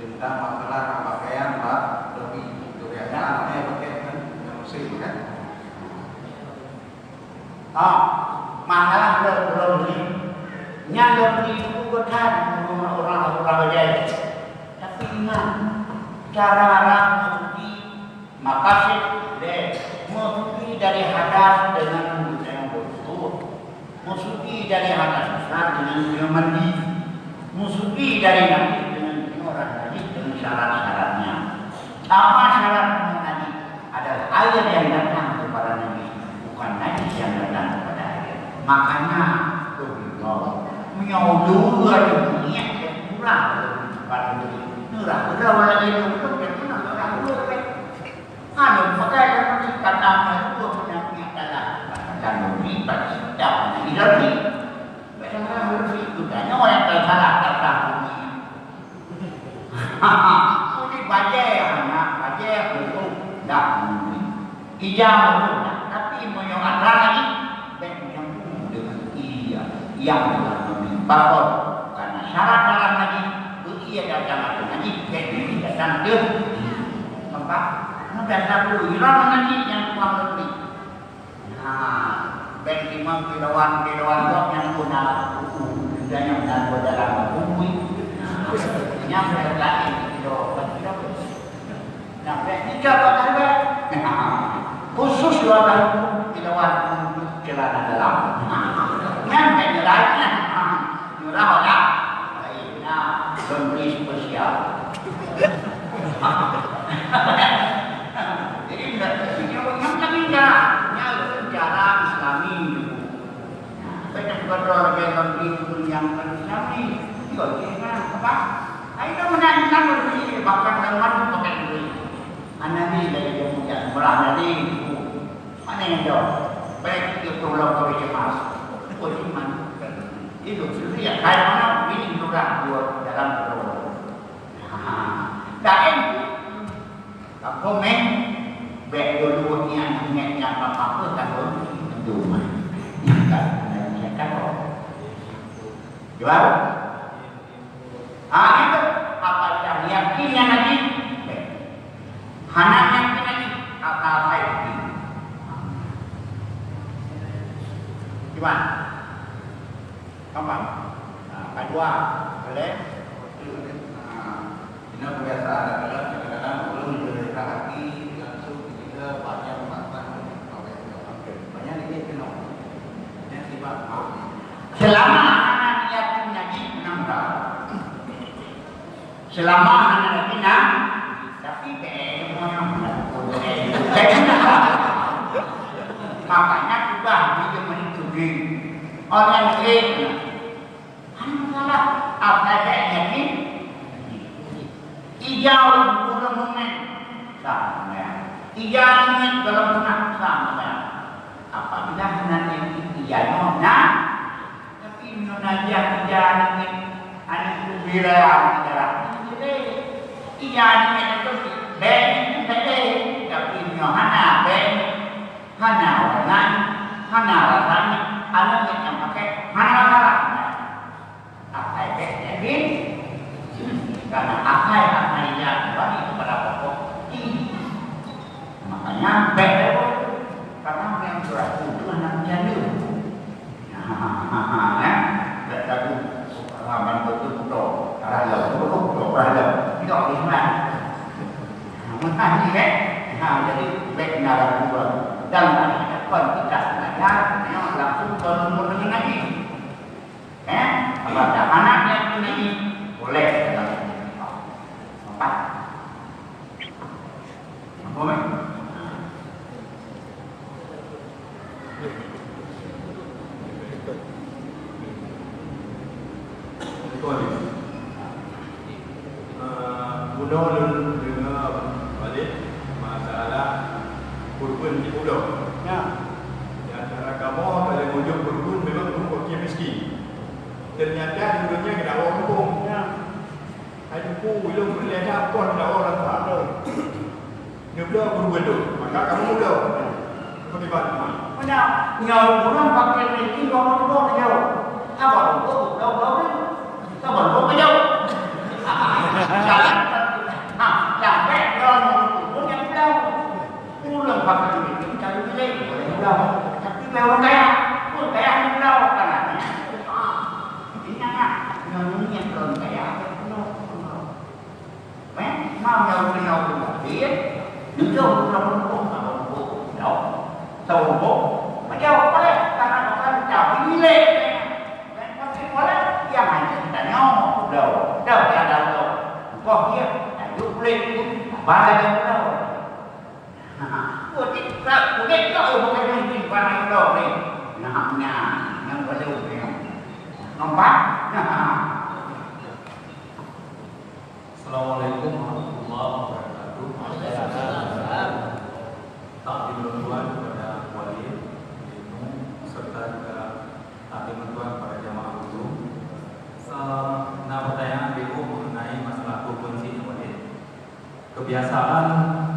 tentang masalah pakaian Pak lebih itu ya namanya pakaian yang muslim kan masalah lebih nyala di bukan orang-orang aja tapi ingat cara mencuci makasih deh mencuci dari hadas dengan yang betul mencuci dari hadas besar dengan mandi mencuci dari nanti dengan syarat-syaratnya. Apa syaratnya tadi? Adalah air yang datang kepada Nabi, bukan najis yang datang kepada air. Makanya menyaudu ada niat yang kurang kepada Nabi. Nurah, wala itu betul ada pakai seperti katanya itu penyakit adalah dan Nabi pasti setiap ini. Bagaimana harus itu? Tanya orang tersalah ini baca betul tak ijam betul tapi menyoal lagi yang dengan iya yang dalam bakor karena syarat dalam lagi ia datang dengan ini datang dia apa mudah satu iran lagi yang kurang lebih ben 5 kiloan yang guna buku dan yang dalam buku yang berlain sampai 3 kali khusus 2 kali kiloan untuk celana dalam sampai nilainya murah orang lainnya beli spesial jadi yang kami enggaknya secara islami banyak orang yang islami bagaimana apa itu menanyakan begini bahkan teman pakai duit anak ni dari dia punya murah nanti mana yang jauh baik dia pulang ke cemas iman itu sendiri ya kayak mana ini murah buat dalam berdoa dan apa men baik dulu ni anaknya yang apa kalau itu mah kan gimana itu apa yang yakinnya lagi hanya yakin lagi apa itu gimana apa kedua boleh ini kebiasaan adalah kadang-kadang belum menjadi hati langsung kita banyak makan banyak ini kenal yang tiba selama anak yakin lagi menambah selama anak yakin tapi makanya juga dia mencuri orang lain salah apa yakin ijau kurang momen sama ijau dalam benak sama apabila nanti ijau tapi menajak ijau anak itu bila Iya ni itu ben tapi hana ben hana warnanya hana rasanya anak yang pakai hana akai ben jadi karena akai yang bagi kepada pokok ini makanya ben karena yang berlaku dengan anak jadul ya berlaku pengalaman betul-betul raya betul-betul raya tidak iman makanya jadi baiknya dua dan kon kita sengaja langsung berumur dengan lagi kalau ada anaknya ini boleh empat boleh Mudah dengar balik masalah kurban di pulau. Ya. Di antara kamu kalau wujud kurban memang kurban yang miskin. Ternyata dulunya kena orang kampung. Ya. Aku belum melihat pun ada orang tak. Dia bilang kurban tu, maka kamu mudah. Seperti mana? Mana? Nyau orang pakai ini orang tu nyau. Apa tu? Tahu Sao còn có cái đâu? Chẳng vẽ cho nó nhắm đâu. Cô lần Phật là mình đứng chân cái dây của nó đâu. Thật cái bèo cái ăn đâu cả là nhé. Chính nhá nha. Nhờ những nhận cần cái ăn nó mẹ mau nhau thì biết. Đứng đâu nó không mà bộ đâu. Sầu bộ. Mà đâu có đấy. Ta nó có chào cái lệ. Có đấy. Yang hanya kita nyomong đầu ya đầu có kia lúc lên ba cái đầu của cái cậu một cái gì qua này đầu này nó học nhà nó có đâu nó bắt Assalamualaikum warahmatullahi wabarakatuh. Takdim tuan kepada wali ilmu serta juga takdim tuan pada jamaah guru. Nah, pertanyaan ibu mengenai masalah kurbansi wali. Kebiasaan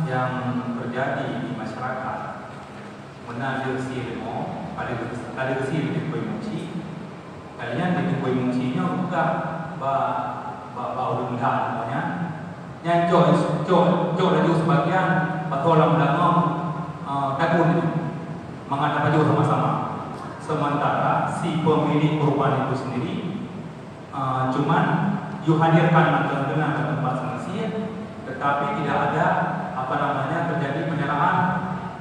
yang terjadi di masyarakat mengambil silmo ada besi di kuih munci. Kalian di kuih muncinya bukan bau lihat namanya. Yang cok laju sebagian patolam dalam takun menghadap baju sama-sama. Sementara si pemilik kurban itu sendiri cuman dihadirkan dengan tempat semestinya, tetapi tidak ada terjadi penyerahan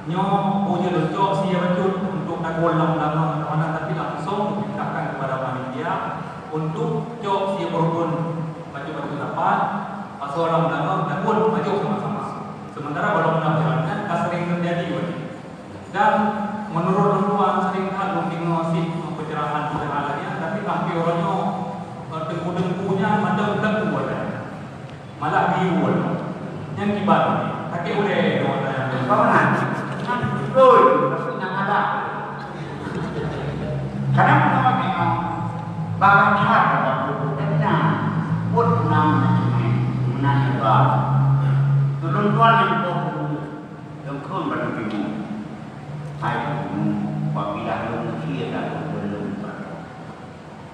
punya lencok sia betul untuk takun dalam mana, tapi langsung dipindahkan kepada panitia untuk cok sia kurban baju dapat pasolam dalam takun baju sama-sama. Sementara kalau menafsirkan sering terjadi dan menurut tuan sering belum diagnosis pencerahan sederhananya, tapi hampir orangnya tengku-tengkunya macam tengku ada, malah biul yang kibat kakek boleh dong ada kau nanti betul tapi yang ada karena kita tengok bahan hak dalam bukunya pun menanya turun tuan yang yang kun pada bingung hai apabila belum kia dan belum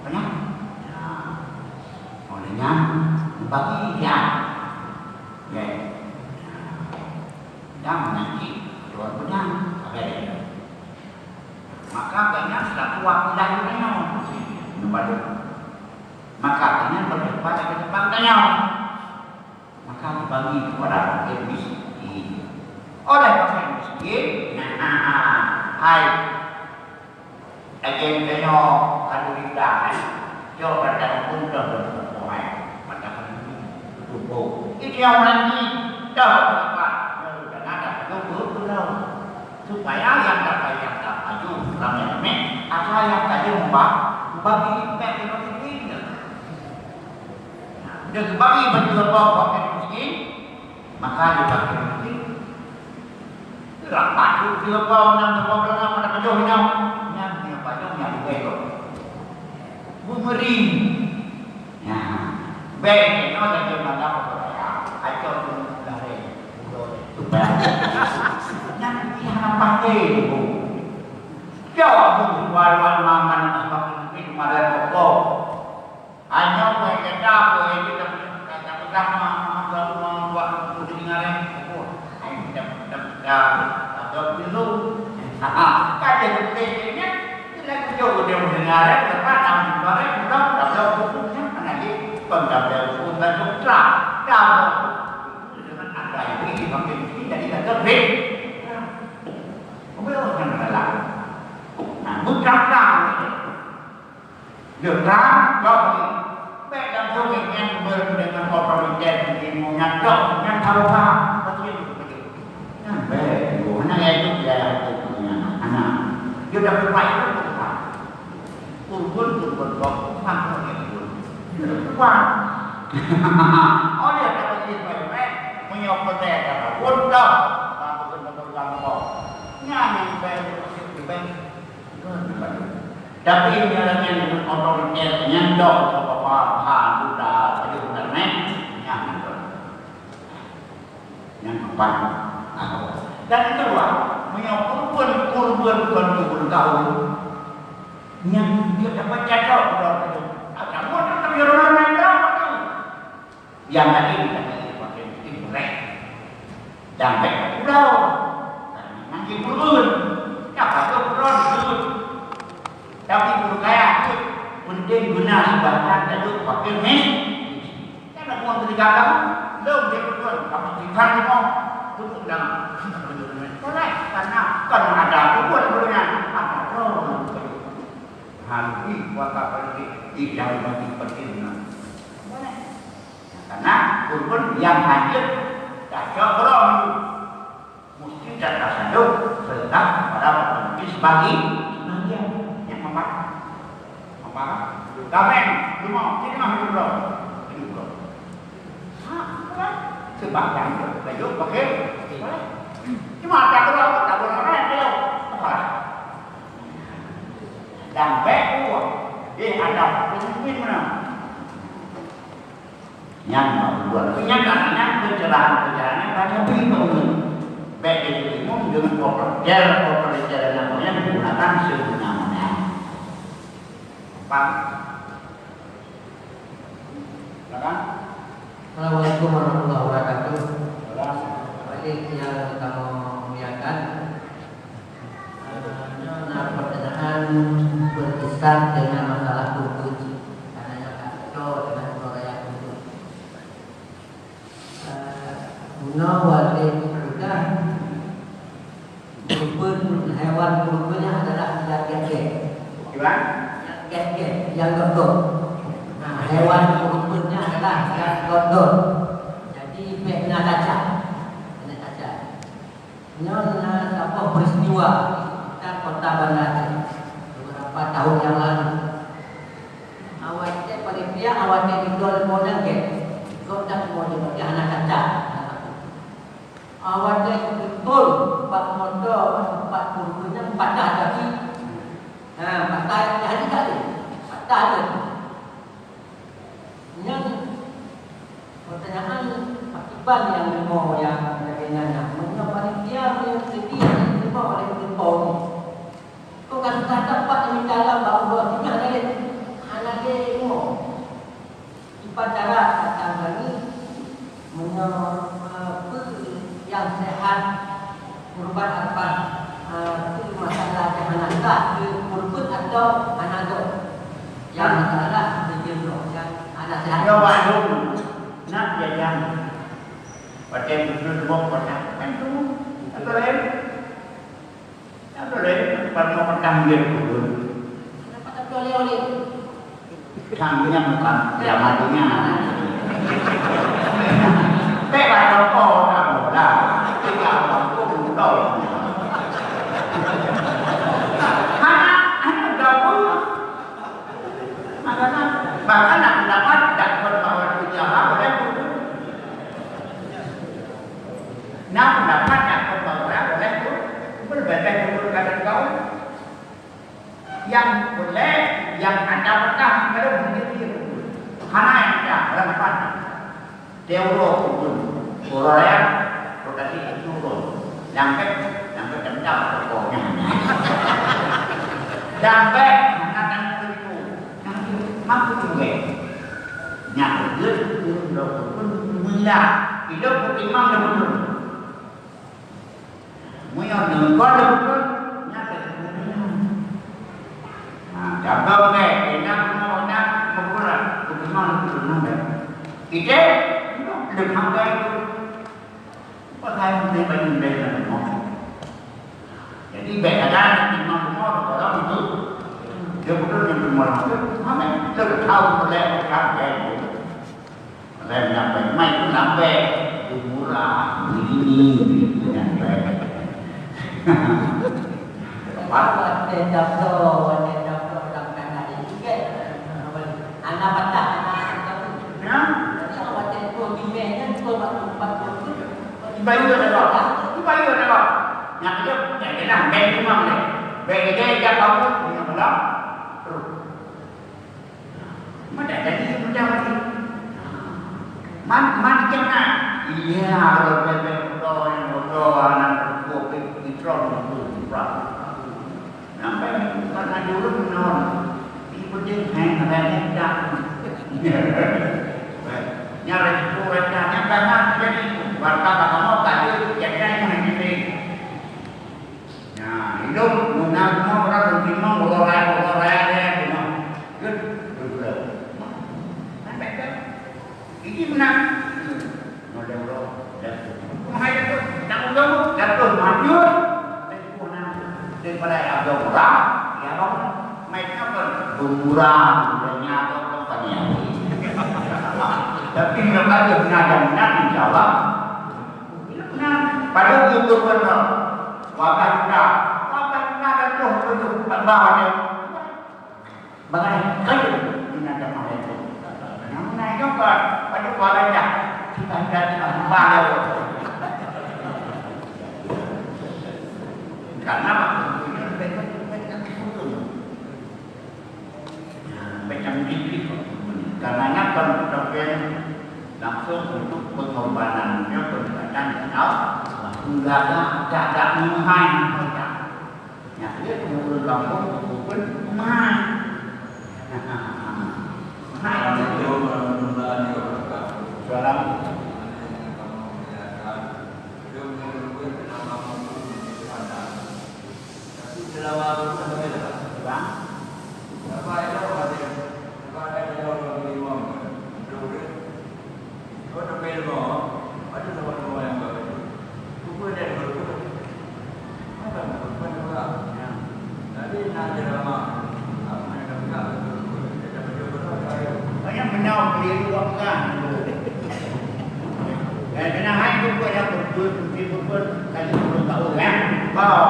banyak olehnya bagi dia ya dan nanti tuan punya ada maka banyak sudah kuat ilahnya kepada maka banyak berdebat ke tanya maka dibagi kepada miskin oleh orang miskin hai agen kena kalau tidak coba dan pun terbuat pada tubuh itu yang nanti dah apa dan ada tubuh supaya yang dapat maju ramai apa yang tadi bagi impact ini dia bagi baju apa miskin maka dibagi miskin rapat dia apa nak mana baju yang dia baju yang betul bumering ya baik nó là cho mà đâu ayo Yang dia pakai itu. Jauh buat maman mungkin malah pokok. Hanya kita sama buat kuningan pokok. Atau dulu. Kaji bedanya kita jauh dia mendengar lepas dalam barang sudah dalam bukunya lagi pendapat untuk sutra dalam dengan ada ini makin jadi ada bed. Apa yang adalah mutlak được ra cho mẹ làm cho mình nghe người dengan otoriter di munyat dok yang tahu apa betul betul baik gua nghe itu dia anak dia dah berbaik betul pun dok paham itu kuat oh dia dapat baik menyokotnya kata pun dok betul kok nyanyi baik tapi ini dengan otoriter nyandok apa sudah jadi internet yang keempat dan kedua menyokong kurban tahun yang dia dapat cacok kamu tetap orang yang tadi kita pakai internet dan baik pulau nanti turun dapat turun tapi berkaya penting guna sebagian dari pakai mes. Karena uang ketika kamu belum dia betul kamu tinggal mau tutup dalam boleh karena ada buat bolehnya ada roh hati wata pergi tidak bagi pertimbangan boleh karena kurban yang hancur tak roh mesti tidak sanduk serta pada penting sebagai apa? Kamen, rumah, ini mah hidup loh. Sebab yang berlayuk pakai, cuma tak boleh orang dia, apa? Dan beku, ada pemimpin mana? Yang buat, penyangkanya pencerahan banyak bingung. Baik itu bingung dengan otoriter namanya menggunakan semena-mena. Assalamualaikum warahmatullahi wabarakatuh. Baik yang kamu muliakan, pertanyaan berkisar dengan masalah kurban. Karena kacau dengan Korea itu. Guna wajib juga kurban hewan kurbannya adalah gede. Yang gondok. Nah, hewan kurbannya adalah yang gondok. Jadi pekna kaca. Nona apa peristiwa kita kota Bandar beberapa tahun yang lalu. Awalnya panitia awalnya didol model ke. Gondak model anak kaca. Awalnya betul Pak Mondo Pak kurbannya 4 kaki. Nah, Pak jadi kali. Pak ada. Yang pertanyaan Pak Iban yang mau yang sebagainya. Mengapa dia menjadi terima oleh Tuhan? Kau kata Pak ini dalam bahawa punya anak dia mau upacara datang lagi yang sehat kurban apa itu masalah jangan ada kurban atau anak yang masalah berjumlah yang anak sehat. Ya waduh, nak jajan. Pakai bulu bom pada kan tu, apa lain pada makan dia kurban. Kenapa tak boleh? Kambingnya bukan ya matinya. Tepar rokok tak boleh, tinggal rokok dulu. Anak gabung, bahkan nak dapat dapat bawa ujian boleh pun. Nak dapat dapat bawa boleh pun, berbeda pun kadang kau. Yang boleh, yang ada petang kalau begitu. Hana yang ada dalam pan. Teoro pun, orang tadi turun. Sampai tendang pokoknya. Sampai anak itu nanti mampu juga. Nyata dia pun mula hidup beriman dan betul. Munya nengkol betul nyata sebenarnya. Jaga ke enak semua nak berkurang beriman betul nampak. Kita dengan baik itu pakai mulai banyak dari mana. Jadi baik ada beriman semua kalau itu dia betul yang beriman itu. Mana kita tahu boleh orang baik. Saya menyampaikan, mai itu sampai murah, ini yang baik. Apa tenda pro dalam kanan ini juga. Anak patah anak. Ya, Jadi awak tenda bimbingnya tu tempat tu. baik ada tak? Baik ada tak? Yang dia nak baik memang ni. Baik dia yang kamu yang belak. Terus. Mana jadi macam ni? Man kena iya kalau bebek bodoh anak kopi itron itu berapa sampai karena dulu non ibu dia hang hang dah nyari itu recanya banyak jadi warga kamu tadi jadi yang ini nah hidup guna semua orang berterima orang raya dia good ini benar. Model lo, jatuh. Mahal itu, tanggung jawab, jatuh, maju. Daripada ada orang, ya bang, mereka bermurah, bernya atau banyak. Tapi mereka ada benar insyaAllah. Ini benar. Pada itu benar. Wabah kita ada tuh bawahnya. Bagaimana? Kayu, ini ada mahal itu. Naik juga pada kualanya kita jadi baru karena macam ini karena kalau langsung untuk pengorbanannya berkaitan dengan enggak ada mahal ya dia kemudian langsung pun mahal Kena hai tu yang berpun kali 10 tahun kan. Wow.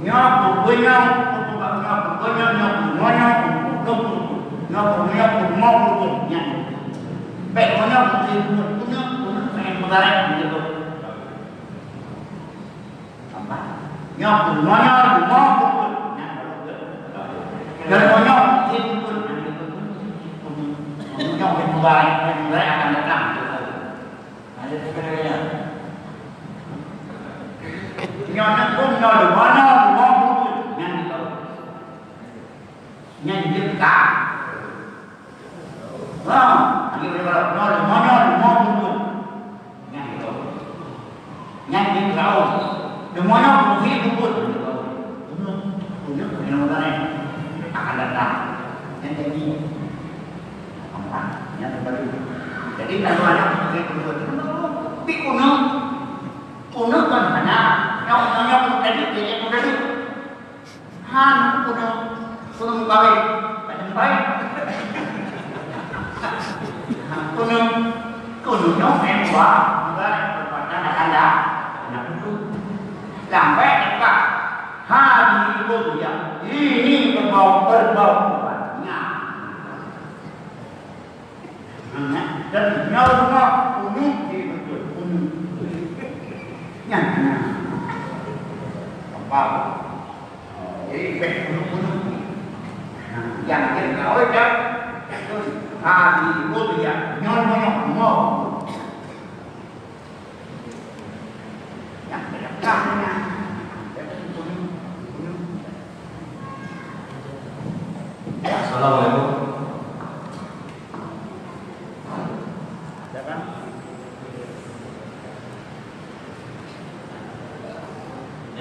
Nyok punya baik punya pengen mengarai begitu. Apa? Nyok punya dan punya mengarai akan datang. Ada sebenarnya. Nyok pun nyok mana yang itu. Yang kita. Wah, ini berapa? Nyok yang itu. Yang kita. Semuanya begitu pun. Punya mengarai akan datang. Yang jadi apa? Yang terbaru. Jadi kalau ada begitu tapi kuno kan hanya nyok tadi han kuno kawin macam baik kuno nyok mewah enggak berpandang anda nak itu sampai dekat hari itu ya ini berbau banyak dan nyok kuno nyanya apa jadi penuh yang kita ucap hari itu dia nyon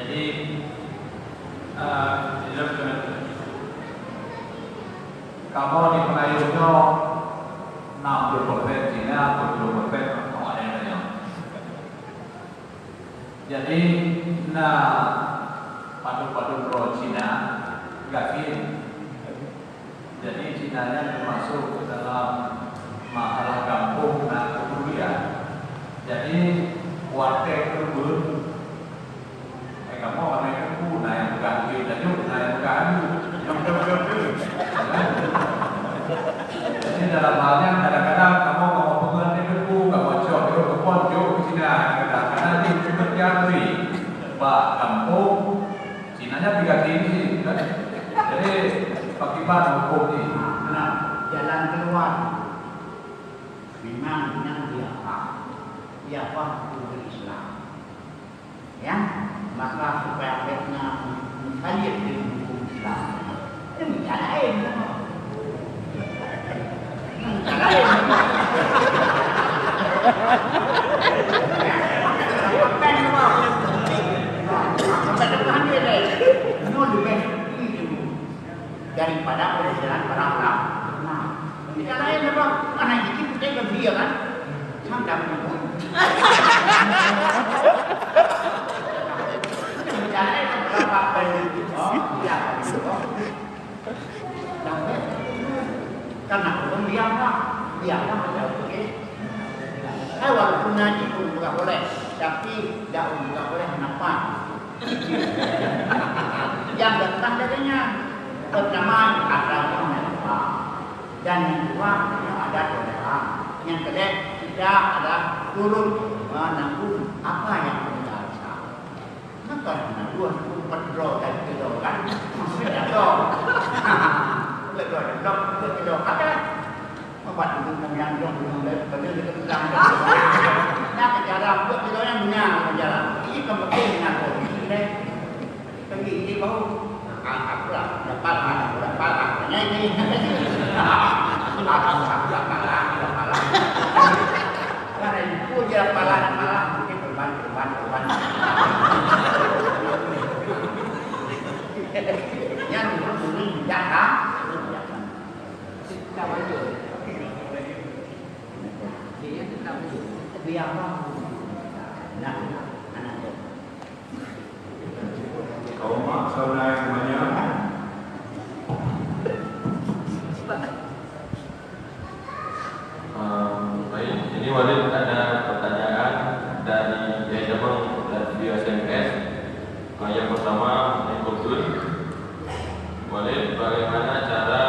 Jadi kamu di pengayunnya 60% Cina, 40% orang Indonesia. Jadi padu-padu pro Cina gakin. Jadi Cinanya termasuk dalam masalah kampung dan kemudian. Jadi warga kebun, kamu orang kebun, yang bukan dan juga yang bukan yang kebun. Jadi dalam halnya kadang-kadang kamu mau pengen di kebun, kamu cok di kebun jauh ke Cina, kadang-kadang di kebun jatui, bah kampung, Cinanya tiga sini, kan? Jadi akibat hukum ini. Nah, jalan keluar memang dia apa hukum Islam, ya, maka supaya Vietnam mengkaji hukum Islam, ini cara lain, cara lain. Daripada perjalanan para ulama. Nah, tidak lain apa? Karena itu kita gembira kan? Sampai pun. Tidak lain berapa pendidik? Oh, ya, sampai karena gembira lah, biarlah macam itu. Walaupun ngaji pun bukan boleh, tapi daun bukan boleh kenapa? Yang datang darinya. Pertama agama apa dan yang kedua yang ada toleran, yang ketiga tidak ada turun menanggung apa yang kita rasa. Maka dua pedro dan kedua kan maksudnya dong, kedua kata membuat hukum yang dong dari pada kita nah kejaran buat kita yang benar kejaran ini kepentingan ini pergi ini bau aku lah dapat hanya ini aku dapat karena itu dia malah mungkin berban yang berbunyi jangan kawan tu dia tetap biar apa nak anak tu Kau mak saudara banyak. Baik, ini Walid ada pertanyaan dari Yajabang dan video SMS. Yang pertama, Nikolsun. Walid, bagaimana cara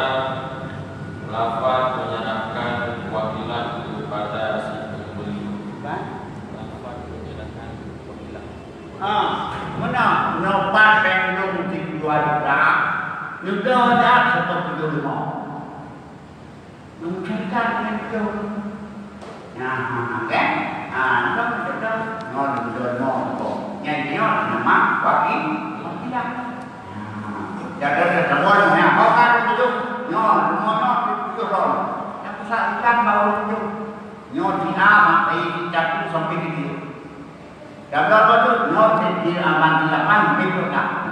lafaz menyerahkan wakilan kepada si pembeli? Lafaz menyerahkan wakilan. Mana nopat pendung di dua juta, juga ada seperti dulu. Menceritakan itu, nah, kan? Itu kita non yang nama wakilan. Jadi semuanya kau kan itu, non itu ron. Yang kesalahan baru itu, non dia mati jatuh sampai di dan kalau tu not di aman lapan betul tak?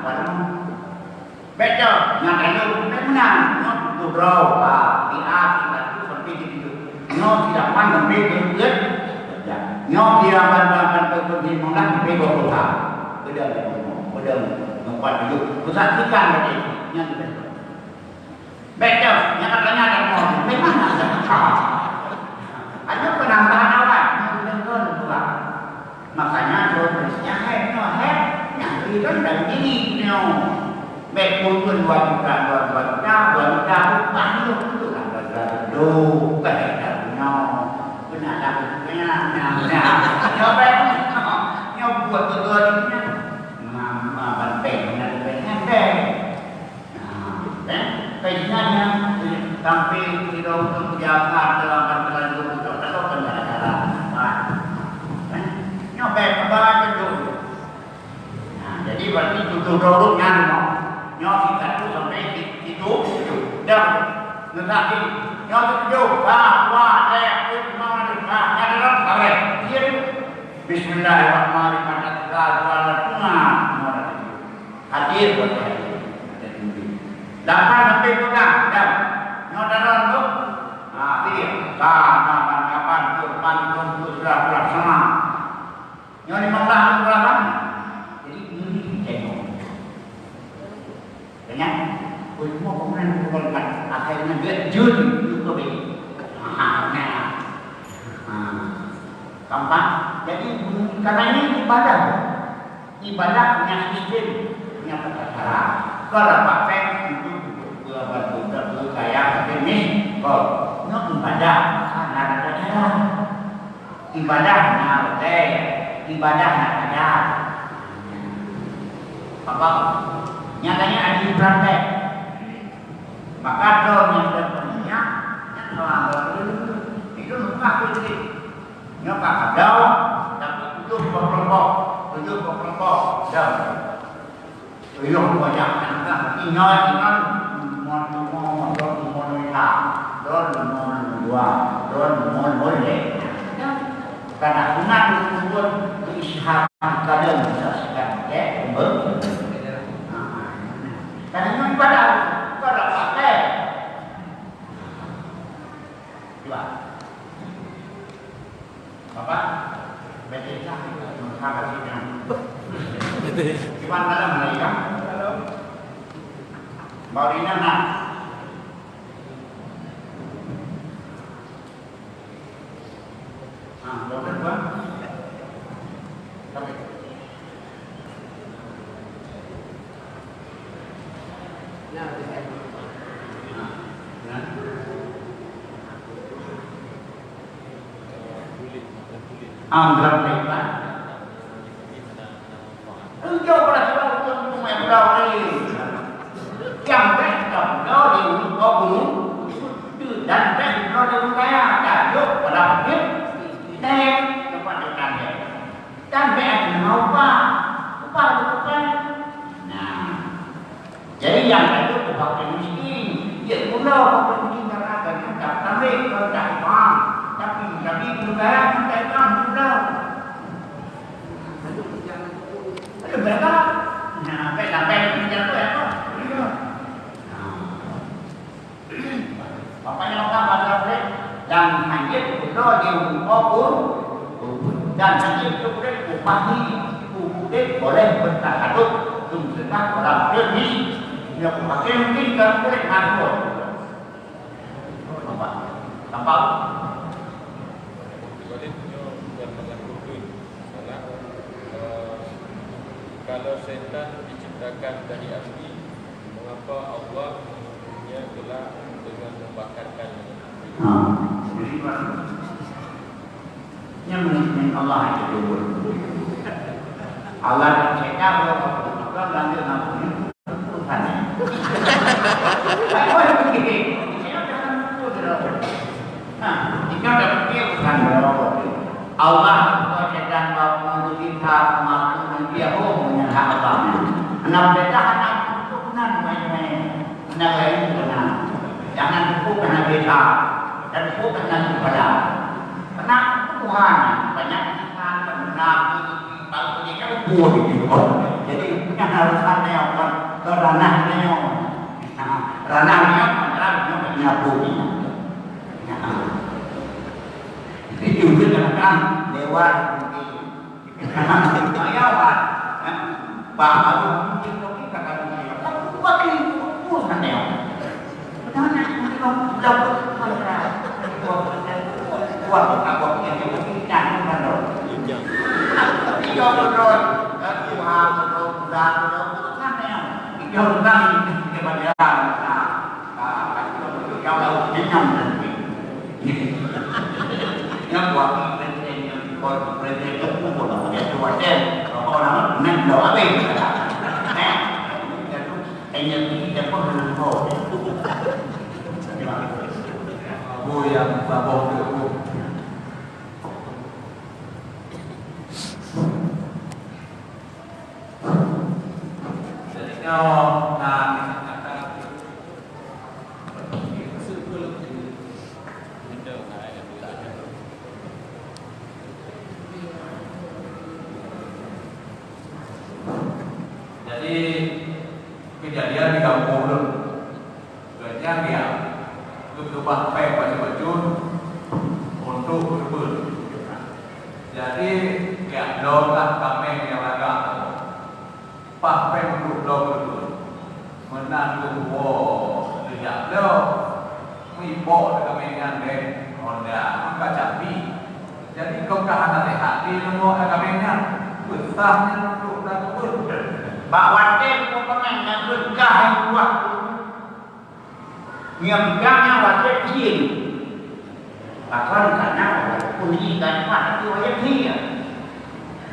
Betul. Yang itu benar. Not tu bro. Di kita tu sampai di situ. Not di lapan betul betul. Not di aman betul di mana betul tak? Betul. Nampak dulu. Kusaksikan tadi. Yang betul. Betul. Yang katanya ada mau. Memang ada. Ada penambahan awal. Betul. Makanya prosesnya yang itu dari ini baik pun 2 juta banyak itu kan aduh kayak benar buat kedua ini mama banteng kayaknya sampai di dalam Jakarta dalam perjalanan itu atau kendaraan nyobek kebaran dulu. Nah, jadi berarti tutup dorongnya nyok kita tu sampai itu dah nanti nyok itu wah mau ada dalam kali. Bismillahirrahmanirrahim. hadir boleh. Lapan sampai pegang, dah. Nyodaran tu, dia kapan kurban tu sudah pelaksana. Nyo 15 berapa? Jadi ini tengok. Tengok, semua pemenang kurban akhirnya dia jun juga begini. Gampang. Jadi karena ini ibadah punya sistem, punya tata cara. Kalau pakai untuk bantu kayak ini, kalau nak ibadah, ada tata cara. Ibadah nak betul, ibadah nak ada. Apa? Nyatanya ada praktek. Maka dong yang terpentingnya, yang melanggar itu lupa jadi. Nyokap ada, tapi 7 kelompok, dah. Tuyul banyak kan, ingat mon boleh. Karena sunat pun diisyaratkan kadang disaksikan, betul. Karena ini ibadah pakai. Coba. Bapak, betul tak? Mengapa sih? Gimana dalam mereka? Baurinya nak. Dokter buat. Tapi. Anggap mereka. Engkau berasa untuk memperoleh yang baik kalau di kubur dan baik kalau di kaya tajuk pada hidup dan kepada kalian dan baik apa bukan. Nah, jadi yang itu bukan miskin, dia pula bukan miskin karena tak sampai kalau tak faham, tapi bukan tak faham pula. Ada berapa? Nah, baik kerja tu apa? Bapaknya orang baca dan hanya kita dia kubur dan hanya kita upati kubur boleh bertasaduk tentang orang ini yang pakai mungkin kan boleh ngatur. Nampak? Kalau setan diciptakan dari api, mengapa Allah punya gelap dengan membakarkannya? Jadi yang menikmati Allah itu Allah dan setan maka lanjut namanya Tuhan. Apa begini? Jika dapat dia bukan Allah atau setan mau kita maklum dia menyerah Allah. Anak beta anak turunan main-main. Anak lain benar. Jangan tepuk kena beta dan tepuk kena kepada. Karena Tuhan banyak Tuhan benar kalau dia kan buat gitu. Jadi yang harus ada yang ke ranahnya. Ranahnya adalah nyapu. Jadi juga kan lewat ayawat bahawa mungkin kita akan pakai urusan dia. Karena kita dapat mereka buat apa yang kita inginkan kan. Dia berdoa Tuhan berdoa kan dia. Dia berdoa kepada kalau dia nanti yang buat presiden itu pun dia buat orang men doa apa? Hanya kita pun berdoa. Yang babak itu. Jadi kalau jadi pakai baju untuk berbun. Jadi ya dolah kami yang agak pakai untuk berbun. Menantu wo lihat lo, mipo kami yang deh Honda maka capi. Jadi kau kahana hati nemu kami yang besarnya untuk berbun. Bawa tem kau pengen yang berkah yang kuat. Nyamkanya wajib sih. Bahkan karena kunci dan kuat itu wajib sih.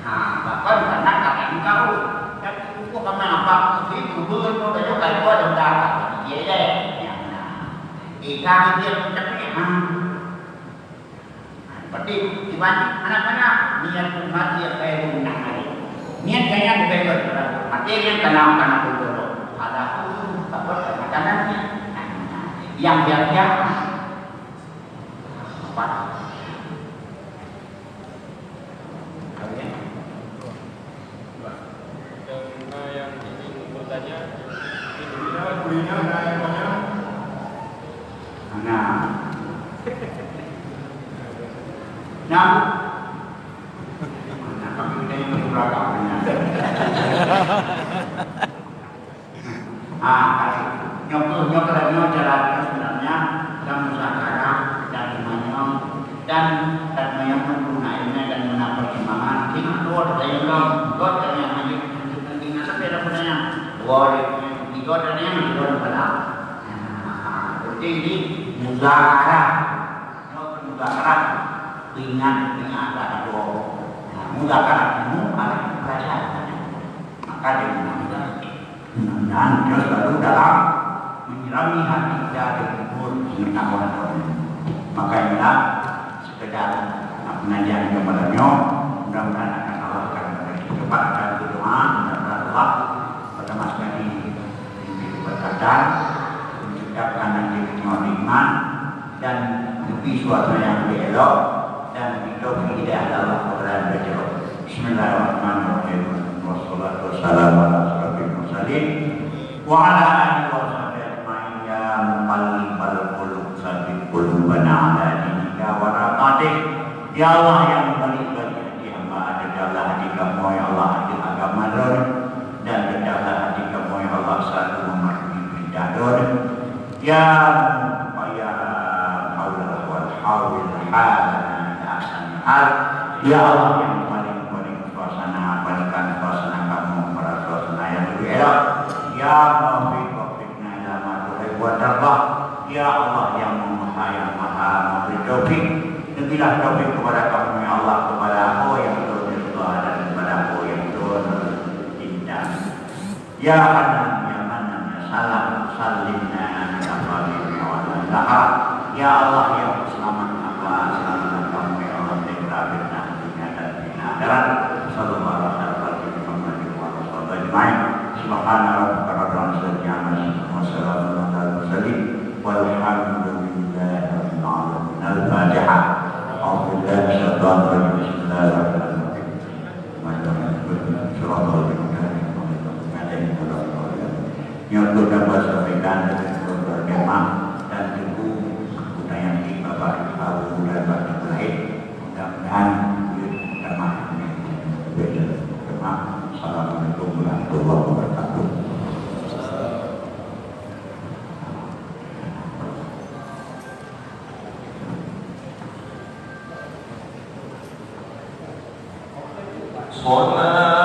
Bahkan karena kalian kau dan itu kami apa sih kubur kau dah juga kau dah dapat dia deh. Ikan dia mencapai Berarti dibanding anak-anak niat mati yang kayak guna hari. Niat kayaknya berbeda. Mati yang kenal dulu. Ada apa makanannya? Yang biar apa? Yang ingin bertanya, Kuliner ada yang banyak. Nah, kami udah yang beragam. Nyokol jalannya sebenarnya dan musyawarah dan manyong dan yang menggunainya dan menapertimbangan kita luar dari dalam luar dari yang maju dengan sepeda punanya luar di luar dari yang di luar pada seperti ini musyawarah ingat ada dua musyawarah itu ada kerajaan maka dan dia selalu dalam menyirami hati kita dengan nur dengan makanya sekedar pengajian kepadanya mudah-mudahan akan Allah akan kecepatan berdoa mudah-mudahan Allah pada masa ini berkata menciptakan nanti iman dan lebih suasana yang lebih elok dan lebih hidayah Allah kepada beliau. Bismillahirrahmanirrahim. Wassalatu wassalamu ala asyrofil mursalin wa ala alihi wa sahbihi ajma'in ya muqallibal qulub tsabbit qulubana ala dinika wa taqatik. Ya Allah yang membalik-balik hati hamba, dedahlah hati kamu ya Allah hati agama dan dedahlah hati kamu ya Allah selalu mematuhi perintah doa. Ya Allah wal hawil halana ya ahsanul hal. Ya Allah yang paling suasana balikan suasana kamu pada suasana yang lebih elok. Ya Muwaffiqna ila ma tuhibbu wa tardah. Ya Allah yang maha memberi taufik. Berilah taufik kepada kamu ya Allah, kepada aku yang berdoa dan kepada aku yang bercinta. Ya Hanan ya Manan ya Salam sallimna ya Qadir ya Wala. Ya Allah yang selamat Allah selamat kamu ya Allah dari dunia dan akhirat. Sallallahu alaihi wasallam. Subhana rabbika rabbil izzati amma yasifun wa salamun alal mursalin walhamdulillahi rabbil alamin. Al-Fatihah. A'udzu billahi minasyaitonir rajim. Bismillahirrahmanirrahim. Yang dapat sampaikan berkemah dan tunggu budaya yang Bapak Ibu dan Bapak Ibu mudah-mudahan kemah ini kemah. Assalamualaikum warahmatullahi wabarakatuh. Sallallahu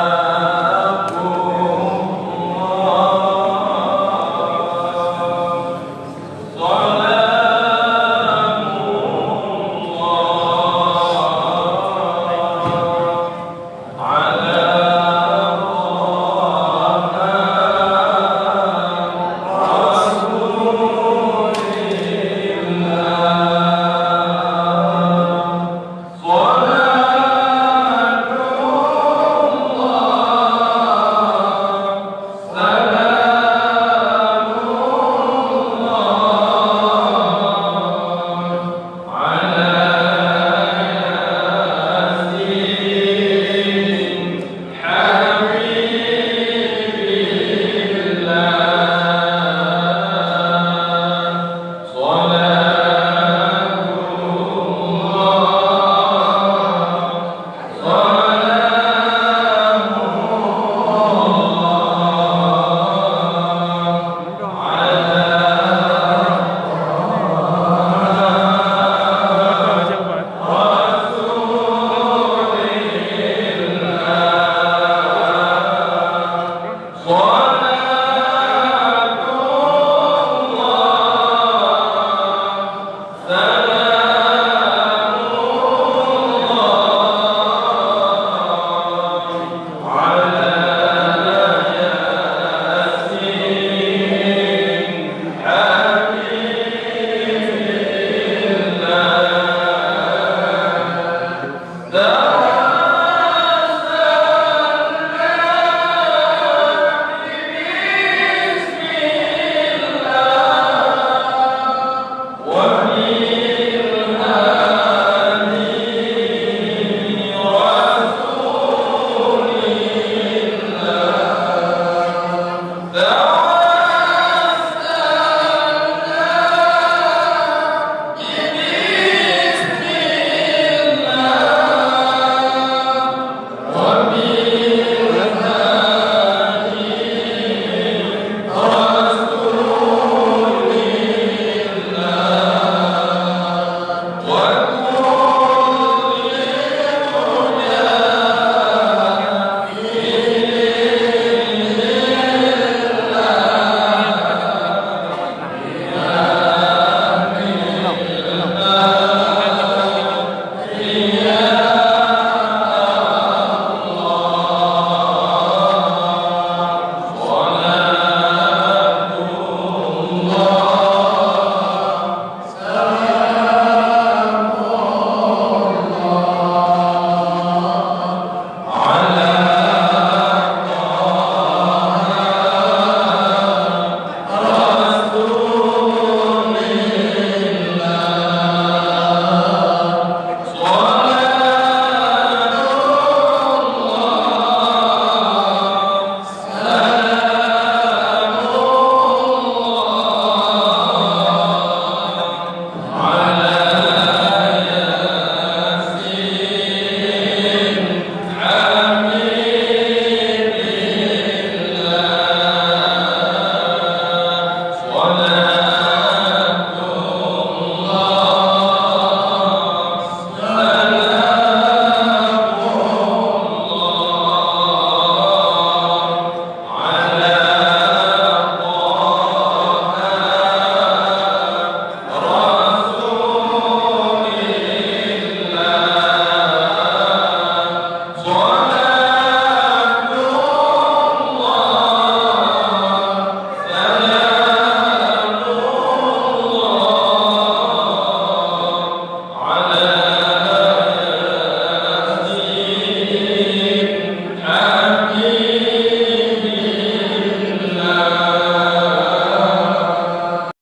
La